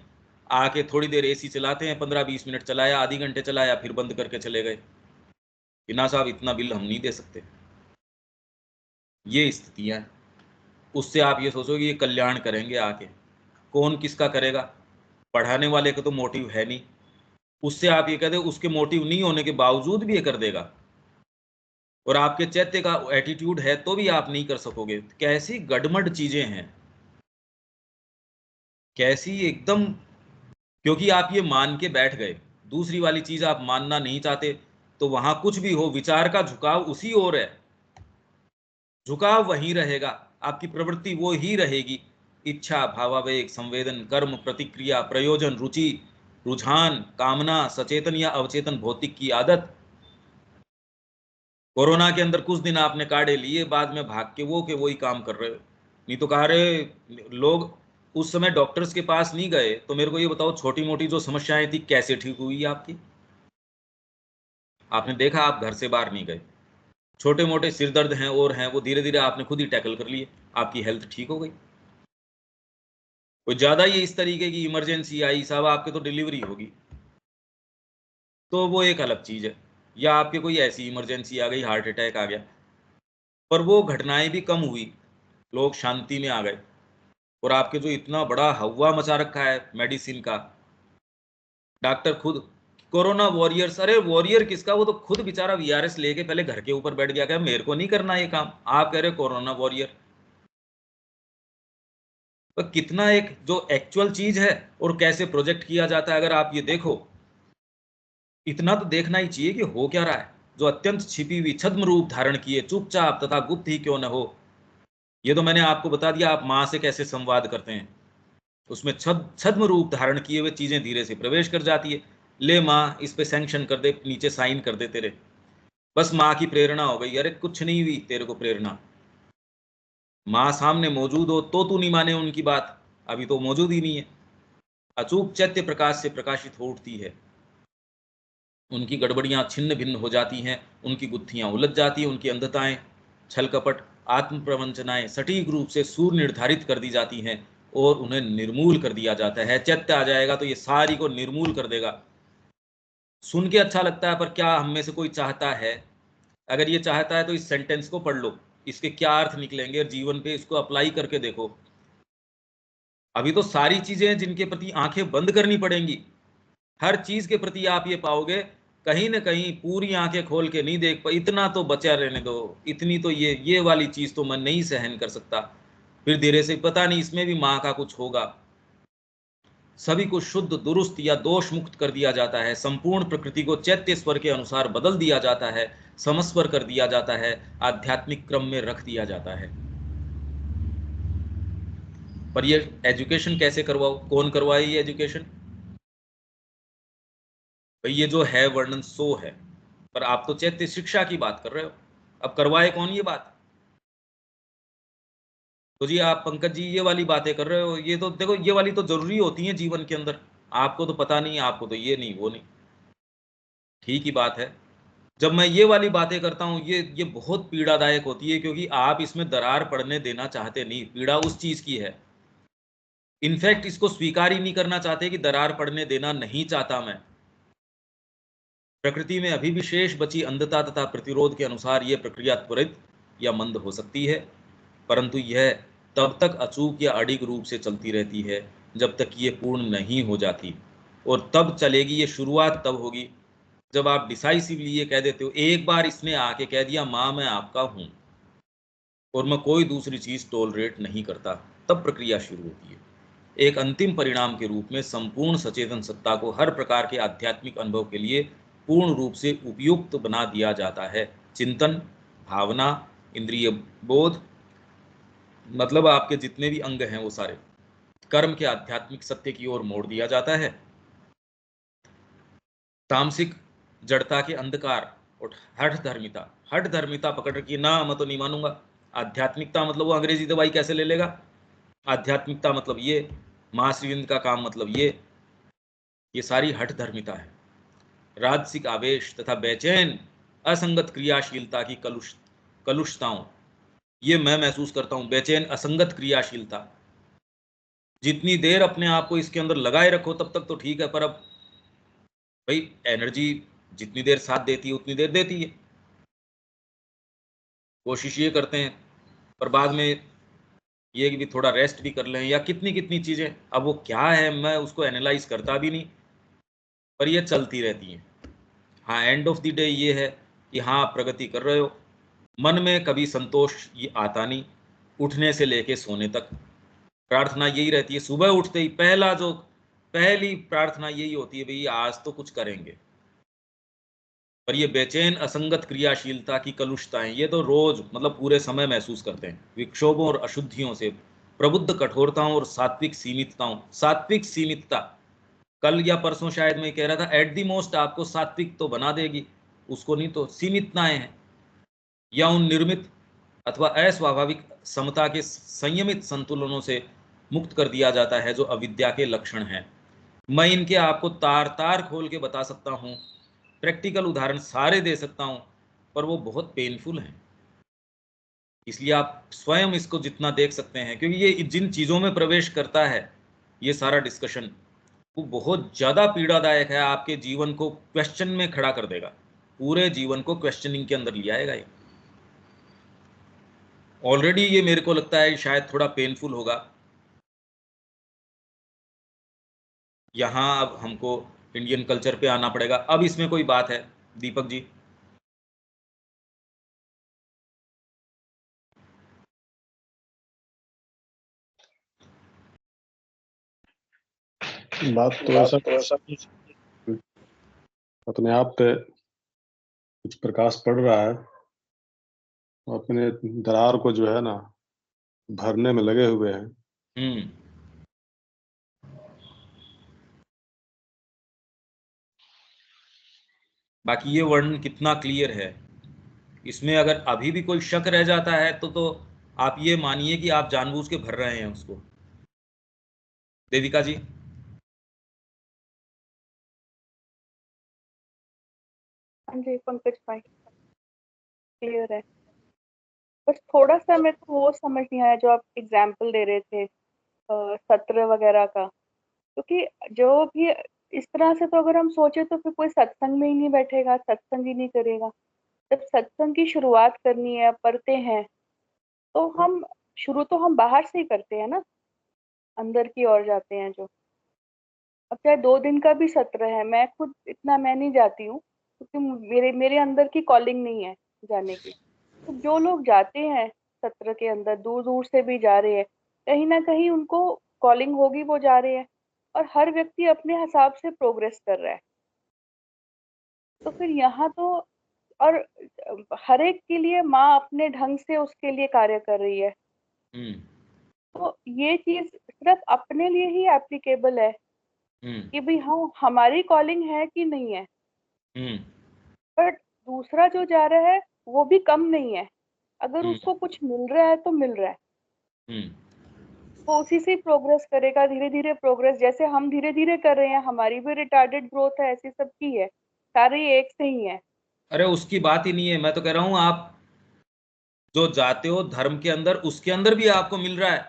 आके थोड़ी देर एसी चलाते हैं, 15-20 मिनट चलाया, आधी घंटे चलाया, फिर बंद करके चले गए कि ना साहब इतना बिल हम नहीं दे सकते। ये स्थितियां हैं। उससे आप ये सोचो कि ये कल्याण करेंगे आके, कौन किसका करेगा, पढ़ाने वाले का तो मोटिव है नहीं। उससे आप ये कहते उसके मोटिव नहीं होने के बावजूद भी ये कर देगा, और आपके चैत्य का एटीट्यूड है तो भी आप नहीं कर सकोगे। कैसी गड़मड़ चीजें हैं, कैसी एकदम। क्योंकि आप ये मान के बैठ गए, दूसरी वाली चीज आप मानना नहीं चाहते, तो वहां कुछ भी हो विचार का झुकाव उसी ओर है, झुकाव वहीं रहेगा, आपकी प्रवृत्ति वो ही रहेगी। इच्छा, भावावेग, संवेदन, कर्म, प्रतिक्रिया, प्रयोजन, रुचि, रुझान, कामना, सचेतन या अवचेतन भौतिक की आदत। कोरोना के अंदर कुछ दिन आपने काढ़े लिए, बाद में भाग के वो के वही काम कर रहे हो। नहीं तो कह रहे लोग उस समय डॉक्टर्स के पास नहीं गए, तो मेरे को ये बताओ छोटी मोटी जो समस्याएं थी कैसे ठीक हुई आपकी। आपने देखा आप घर से बाहर नहीं गए, छोटे मोटे सिर दर्द हैं और हैं, वो धीरे धीरे आपने खुद ही टैकल कर लिए, आपकी हेल्थ ठीक हो गई। कोई ज्यादा ही इस तरीके की इमरजेंसी आई साहब, आपके तो डिलीवरी होगी, तो वो एक अलग चीज है। या आपके कोई ऐसी इमरजेंसी आ गई, हार्ट अटैक आ गया, पर वो घटनाएं भी कम हुई, लोग शांति में आ गए। और आपके जो इतना बड़ा हवा मचा रखा है मेडिसिन का, डॉक्टर खुद कोरोना वॉरियर्स, अरे वॉरियर किसका, वो तो खुद बेचारा वीआरएस लेके पहले घर के ऊपर बैठ गया, क्या मेरे को नहीं करना ये काम, आप कह रहे कोरोना वॉरियर। तो कितना एक जो एक्चुअल चीज है और कैसे प्रोजेक्ट किया जाता है, अगर आप ये देखो, इतना तो देखना ही चाहिए कि हो क्या रहा है। जो अत्यंत छिपी हुई छद्म रूप धारण किए, चुपचाप तथा गुप्त ही क्यों न हो, ये तो मैंने आपको बता दिया, आप माँ से कैसे संवाद करते हैं, उसमें छद्म रूप धारण किए हुए चीजें धीरे से प्रवेश कर जाती है। ले माँ इस पे सैंक्शन कर दे, नीचे साइन कर दे तेरे, बस माँ की प्रेरणा हो गई। अरे कुछ नहीं हुई तेरे को प्रेरणा, माँ सामने मौजूद हो तो तू नहीं माने उनकी बात, अभी तो मौजूद ही नहीं है। अचूक चैत्य प्रकाश से प्रकाशित हो उठती है, उनकी गड़बड़ियां छिन्न भिन्न हो जाती हैं, उनकी गुत्थियां उलझ जाती हैं, उनकी अंधताएं, छल कपट, आत्म प्रवंचनाएं सटीक रूप से सूर निर्धारित कर दी जाती हैं और उन्हें निर्मूल कर दिया जाता है। चैत्य आ जाएगा तो ये सारी को निर्मूल कर देगा। सुन के अच्छा लगता है, पर क्या हम में से कोई चाहता है? अगर ये चाहता है तो इस सेंटेंस को पढ़ लो, इसके क्या अर्थ निकलेंगे, और जीवन पे इसको अप्लाई करके देखो। अभी तो सारी चीजें हैं जिनके प्रति आंखें बंद करनी पड़ेंगी, हर चीज के प्रति आप ये पाओगे कहीं ना कहीं पूरी आंखें खोल के नहीं देख पाई, इतना तो बचा रहने दो, इतनी तो ये वाली चीज तो मैं नहीं सहन कर सकता। फिर धीरे से पता नहीं इसमें भी माँ का कुछ होगा। सभी को शुद्ध दुरुस्त या दोष मुक्त कर दिया जाता है, संपूर्ण प्रकृति को चैत्य स्वर के अनुसार बदल दिया जाता है, समस्वर कर दिया जाता है, आध्यात्मिक क्रम में रख दिया जाता है। पर ये एजुकेशन कैसे करवाओ, कौन करवाए ये एजुकेशन? भाई ये जो है वर्णन सो है, पर आप तो चैत्य शिक्षा की बात कर रहे हो, अब करवाए कौन ये बात? तो जी आप पंकज जी ये वाली बातें कर रहे हो, ये तो देखो ये वाली तो जरूरी होती है जीवन के अंदर, आपको तो पता नहीं, आपको तो ये नहीं वो नहीं। ठीक ही बात है, जब मैं ये वाली बातें करता हूँ ये बहुत पीड़ादायक होती है, क्योंकि आप इसमें दरार पड़ने देना चाहते नहीं, पीड़ा उस चीज की है। इनफैक्ट इसको स्वीकार ही नहीं करना चाहते कि दरार पड़ने देना नहीं चाहता मैं। प्रकृति में अभी भी शेष बची अंधता तथा प्रतिरोध के अनुसार यह प्रक्रिया त्वरित या मंद हो सकती है, परंतु यह तब तक अचूक या अडिग रूप से चलती रहती है जब तक ये पूर्ण नहीं हो जाती, और तब चलेगी, ये शुरुआत तब होगी जब आप डिसाइसिवली ये कह देते हो, एक बार इसने आके कह दिया माँ मैं आपका हूँ और मैं कोई दूसरी चीज टॉलरेट नहीं करता, तब प्रक्रिया शुरू होती है। एक अंतिम परिणाम के रूप में संपूर्ण सचेतन सत्ता को हर प्रकार के आध्यात्मिक अनुभव के लिए पूर्ण रूप से उपयुक्त बना दिया जाता है। चिंतन, भावना, इंद्रिय बोध, मतलब आपके जितने भी अंग हैं वो सारे कर्म के आध्यात्मिक सत्य की ओर मोड़ दिया जाता है। तामसिक जड़ता के अंधकार और हठ धर्मिता पकड़ रखी, ना मैं तो नहीं मानूंगा। आध्यात्मिकता मतलब वो अंग्रेजी दवाई कैसे ले लेगा, आध्यात्मिकता मतलब ये, महाश्रीविंद का काम मतलब ये सारी हठ धर्मिता है। राजसिक आवेश तथा बेचैन असंगत क्रियाशीलता की कलुषताओं, ये मैं महसूस करता हूं, बेचैन असंगत क्रियाशीलता। जितनी देर अपने आप को इसके अंदर लगाए रखो तब तक तो ठीक है, पर अब भाई एनर्जी जितनी देर साथ देती है उतनी देर देती है, कोशिश ये करते हैं, पर बाद में ये कि भी थोड़ा रेस्ट भी कर लें या कितनी कितनी चीज़ें, अब वो क्या है मैं उसको एनालाइज करता भी नहीं, पर ये चलती रहती हैं। हाँ, एंड ऑफ द डे ये है कि हाँ आप प्रगति कर रहे हो, मन में कभी संतोष ये आता नहीं, उठने से लेके सोने तक प्रार्थना यही रहती है, सुबह उठते ही पहली प्रार्थना यही होती है, भाई आज तो कुछ करेंगे। पर ये बेचैन असंगत क्रियाशीलता की कलुषताएं, ये तो रोज मतलब पूरे समय महसूस करते हैं। विक्षोभों और अशुद्धियों से प्रबुद्ध कठोरताओं और सात्विक सीमितता, कल या परसों शायद मैं कह रहा था, एट दी मोस्ट आपको सात्विक तो बना देगी, उसको नहीं तो सीमितताएं हैं, या उन निर्मित अथवा अस्वाभाविक समता के संयमित संतुलनों से मुक्त कर दिया जाता है जो अविद्या के लक्षण हैं। मैं इनके आपको तार तार खोल के बता सकता हूँ, प्रैक्टिकल उदाहरण सारे दे सकता हूँ, पर वो बहुत पेनफुल हैं। इसलिए आप स्वयं इसको जितना देख सकते हैं, क्योंकि ये जिन चीज़ों में प्रवेश करता है ये सारा डिस्कशन, वो बहुत ज़्यादा पीड़ादायक है, आपके जीवन को क्वेश्चन में खड़ा कर देगा, पूरे जीवन को क्वेश्चनिंग के अंदर ले आएगा। ये ऑलरेडी ये मेरे को लगता है शायद थोड़ा पेनफुल होगा। यहाँ अब हमको इंडियन कल्चर पे आना पड़ेगा। अब इसमें कोई बात है दीपक जी? बात तो ऐसा अपने आप पे कुछ प्रकाश पड़ रहा है, अपने दरार को जो है ना भरने में लगे हुए हैं। बाकी ये वर्णन कितना क्लियर है, इसमें अगर अभी भी कोई शक रह जाता है तो आप ये मानिए कि आप जानबूझ के भर रहे हैं उसको। देविका जी? हाँ जी पंकज भाई, क्लियर है। बस थोड़ा सा मेरे को वो समझ नहीं आया जो आप एग्जाम्पल दे रहे थे सत्र वगैरह का, क्योंकि जो भी इस तरह से, तो अगर हम सोचे तो फिर कोई सत्संग में ही नहीं बैठेगा, सत्संग ही नहीं करेगा। जब सत्संग की शुरुआत करनी है, पढ़ते हैं, तो हम शुरू तो हम बाहर से ही करते हैं ना, अंदर की ओर जाते हैं। जो अब चाहे 2 दिन का भी सत्र है, मैं खुद इतना मैं नहीं जाती हूँ, क्योंकि मेरे मेरे अंदर की कॉलिंग नहीं है जाने की। तो जो लोग जाते हैं सत्र के अंदर, दूर दूर से भी जा रहे हैं, कहीं ना कहीं उनको कॉलिंग होगी, वो जा रहे हैं। और हर व्यक्ति अपने हिसाब से प्रोग्रेस कर रहा है। तो फिर यहाँ तो, और हर एक के लिए माँ अपने ढंग से उसके लिए कार्य कर रही है। तो ये चीज सिर्फ अपने लिए ही एप्लीकेबल है कि भाई हाँ हमारी कॉलिंग है कि नहीं है। बट दूसरा जो जा रहा है वो भी कम नहीं है, अगर उसको कुछ मिल रहा है तो मिल रहा है, वो उसी से प्रोग्रेस करेगा, धीरे धीरे प्रोग्रेस, जैसे हम धीरे धीरे कर रहे हैं, हमारी भी रिटार्डेड ग्रोथ है, ऐसी सबकी है, सारे एक से ही है। अरे उसकी बात ही नहीं है, मैं तो कह रहा हूँ आप जो जाते हो धर्म के अंदर, उसके अंदर भी आपको मिल रहा है।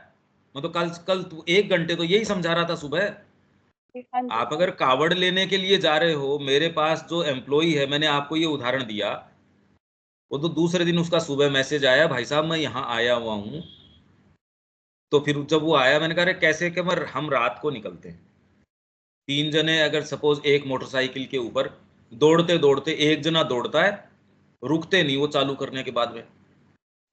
मैं तो कल 1 घंटे तो यही समझा रहा था सुबह हाँ जी। आप अगर कावड़ लेने के लिए जा रहे हो, मेरे पास जो एम्प्लॉई है, मैंने आपको ये उदाहरण दिया, वो तो दूसरे दिन उसका सुबह मैसेज आया, भाई साहब मैं यहाँ आया हुआ हूँ। तो फिर जब वो आया, मैंने कहा कैसे कि हम रात को निकलते हैं, 3 जने अगर सपोज एक मोटरसाइकिल के ऊपर दौड़ते दौड़ते, एक जना दौड़ता है, रुकते नहीं वो चालू करने के बाद में,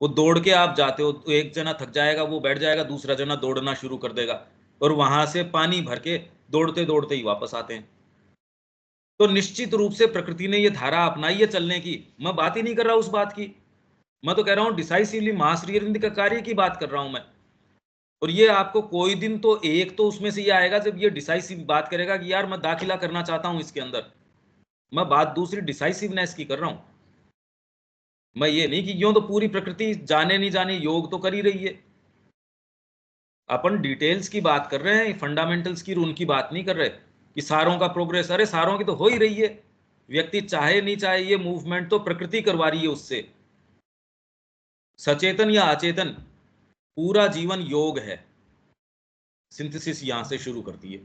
वो दौड़ के आप जाते हो तो एक जना थक जाएगा, वो बैठ जाएगा, दूसरा जना दौड़ना शुरू कर देगा, और वहां से पानी भर के दौड़ते दौड़ते ही वापस आते हैं। तो निश्चित रूप से प्रकृति ने ये धारा अपनाई है चलने की। मैं बात ही नहीं कर रहा उस बात की, मैं तो कह रहा हूं डिसाइसिवली महाश्री अरविंद का कार्य की बात कर रहा हूं मैं। और ये आपको कोई दिन तो एक तो उसमें से ये आएगा जब ये डिसाइसिव बात करेगा कि यार मैं दाखिला करना चाहता हूं इसके अंदर। मैं बात दूसरी डिसाइसिवनेस की कर रहा हूं। मैं ये नहीं कि यूं तो पूरी प्रकृति जाने नहीं जाने योग तो कर ही रही है। अपन डिटेल्स की बात कर रहे हैं, फंडामेंटल्स की, उनकी बात नहीं कर रहे कि सारों का प्रोग्रेस, अरे सारों की तो हो ही रही है। व्यक्ति चाहे नहीं चाहे ये मूवमेंट तो प्रकृति करवा रही है उससे। सचेतन या अचेतन, पूरा जीवन योग है। सिंथेसिस यहां से शुरू करती है।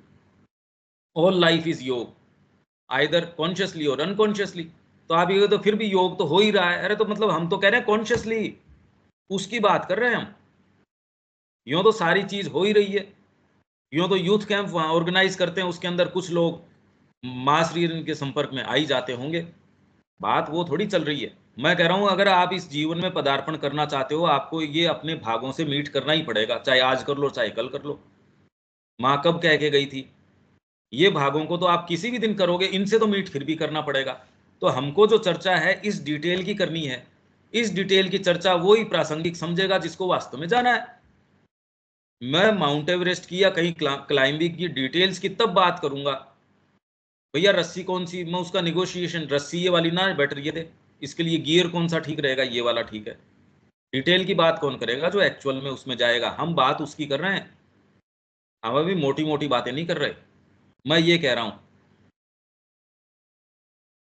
ऑल लाइफ इज योग, आइदर कॉन्शियसली और अनकॉन्शियसली। तो आप ये तो फिर भी योग तो हो ही रहा है। अरे तो मतलब हम तो कह रहे हैं कॉन्शियसली, उसकी बात कर रहे हैं हम। यूं तो सारी चीज हो ही रही है। यूं तो यूथ कैंप वहां ऑर्गेनाइज करते हैं, उसके अंदर कुछ लोग मास रीजन के संपर्क में आ ही जाते होंगे। बात वो थोड़ी चल रही है। मैं कह रहा हूं अगर आप इस जीवन में पदार्पण करना चाहते हो, आपको ये अपने भागों से मीट करना ही पड़ेगा, चाहे आज कर लो चाहे कल कर लो। माँ कब कह के गई थी, ये भागों को तो आप किसी भी दिन करोगे, इनसे तो मीट फिर भी करना पड़ेगा। तो हमको जो चर्चा है इस डिटेल की करनी है। इस डिटेल की चर्चा वो ही प्रासंगिक समझेगा जिसको वास्तव में जाना है। मैं माउंट एवरेस्ट की या कहीं क्लाइंबिंग की डिटेल्स की तब बात करूंगा, भैया रस्सी कौन सी, मैं उसका निगोशिएशन, रस्सी ये वाली ना बेटर ये थे, इसके लिए गियर कौन सा ठीक रहेगा, ये वाला ठीक है। डिटेल की बात कौन करेगा, जो एक्चुअल में उसमें जाएगा। हम बात उसकी कर रहे हैं, हम अभी मोटी मोटी बातें नहीं कर रहे। मैं ये कह रहा हूं,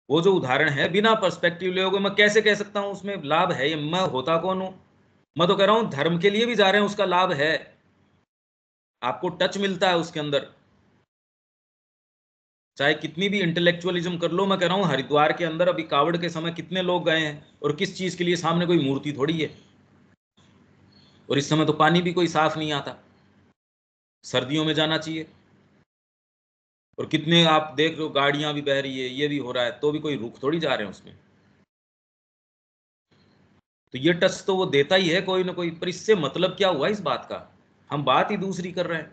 वो जो उदाहरण है बिना पर्सपेक्टिव ले मैं कैसे कह सकता हूं उसमें लाभ है? ये मैं होता कौन हूं? मैं तो कह रहा हूं धर्म के लिए भी जा रहे हैं, उसका लाभ है, आपको टच मिलता है उसके अंदर। चाहे कितनी भी इंटेलेक्चुअलिज्म कर लो, मैं कह रहा हूं हरिद्वार के अंदर अभी कावड़ के समय कितने लोग गए हैं, और किस चीज के लिए? सामने कोई मूर्ति थोड़ी है, और इस समय तो पानी भी कोई साफ नहीं आता, सर्दियों में जाना चाहिए। और कितने आप देख रहे हो गाड़ियां भी बह रही है, ये भी हो रहा है, तो भी कोई रुक थोड़ी जा रहे हैं उसमें। तो ये टच तो वो देता ही है कोई ना कोई। पर इससे मतलब क्या हुआ इस बात का? हम बात ही दूसरी कर रहे हैं।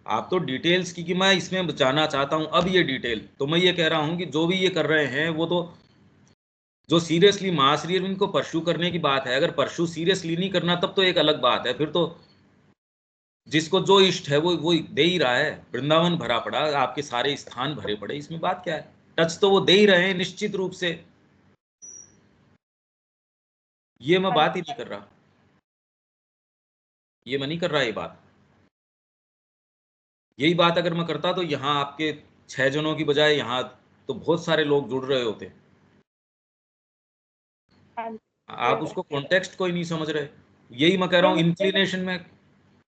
आप तो डिटेल्स की कि मैं इसमें जाना चाहता हूं, अब ये डिटेल तो मैं ये कह रहा हूं कि जो भी ये कर रहे हैं वो तो जो सीरियसली महाश्री अरविंद को परस्यू करने की बात है, अगर परस्यू सीरियसली नहीं करना तब तो एक अलग बात है। फिर तो जिसको जो इष्ट है वो दे ही रहा है। वृंदावन भरा पड़ा, आपके सारे स्थान भरे पड़े, इसमें बात क्या है? टच तो वो दे ही रहे हैं निश्चित रूप से। ये मैं बात ही नहीं कर रहा, ये मैं नहीं कर रहा ये बात। यही बात अगर मैं करता तो यहाँ आपके 6 जनों की बजाय यहाँ तो बहुत सारे लोग जुड़ रहे होते। आप उसको कॉन्टेक्स्ट को ही नहीं समझ रहे। यही मैं कह रहा हूँ, इंक्लिनेशन में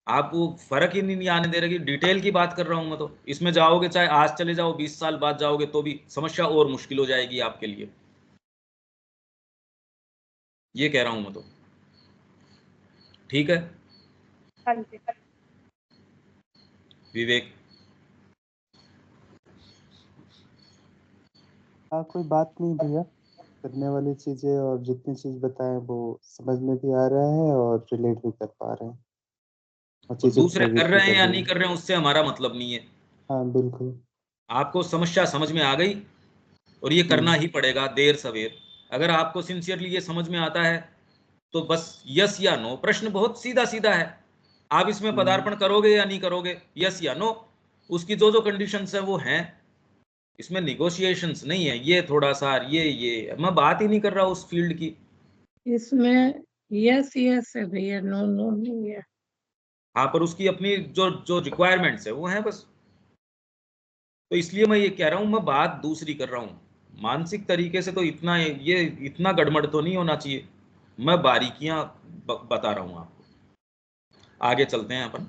आप वो फर्क ही नहीं आने दे रहे कि डिटेल की बात कर रहा हूं मैं। तो इसमें जाओगे, चाहे आज चले जाओ 20 साल बाद जाओगे, तो भी समस्या और मुश्किल हो जाएगी आपके लिए। ये कह रहा हूं मैं तो। ठीक है हाँ जी। विवेक? हाँ, कोई बात नहीं भैया। करने वाली चीजें और जितनी चीज बताएं वो समझ में भी आ रहा है और रिलेट भी कर पा रहे हैं, और और चीजें दूसरे प्रेरित कर भी रहे हैं कर या रही नहीं हैं। कर रहे हैं उससे हमारा मतलब नहीं है। हाँ बिल्कुल। आपको समस्या समझ में आ गई, और ये करना हम्म। ही पड़ेगा देर सवेर। अगर आपको सिंसियरली ये समझ में आता है तो बस यस या नो, प्रश्न बहुत सीधा सीधा है। आप इसमें हम्म। पदार्पण करोगे या नहीं करोगे, यस या नो। उसकी जो जो कंडीशंस है वो हैं, इसमें निगोशिएशंस नहीं है। ये थोड़ा सा ये मैं बात ही नहीं कर रहा उस फील्ड की। इसमें यस यस है भैया, नो नो नहीं है। हाँ, पर उसकी अपनी जो जो रिक्वायरमेंट्स है वो है बस। तो इसलिए मैं ये कह रहा हूँ, मैं बात दूसरी कर रहा हूँ। मानसिक तरीके से तो इतना ये इतना गड़बड़ तो नहीं होना चाहिए। मैं बारीकियां बता रहा हूँ आपको। आगे चलते हैं अपन।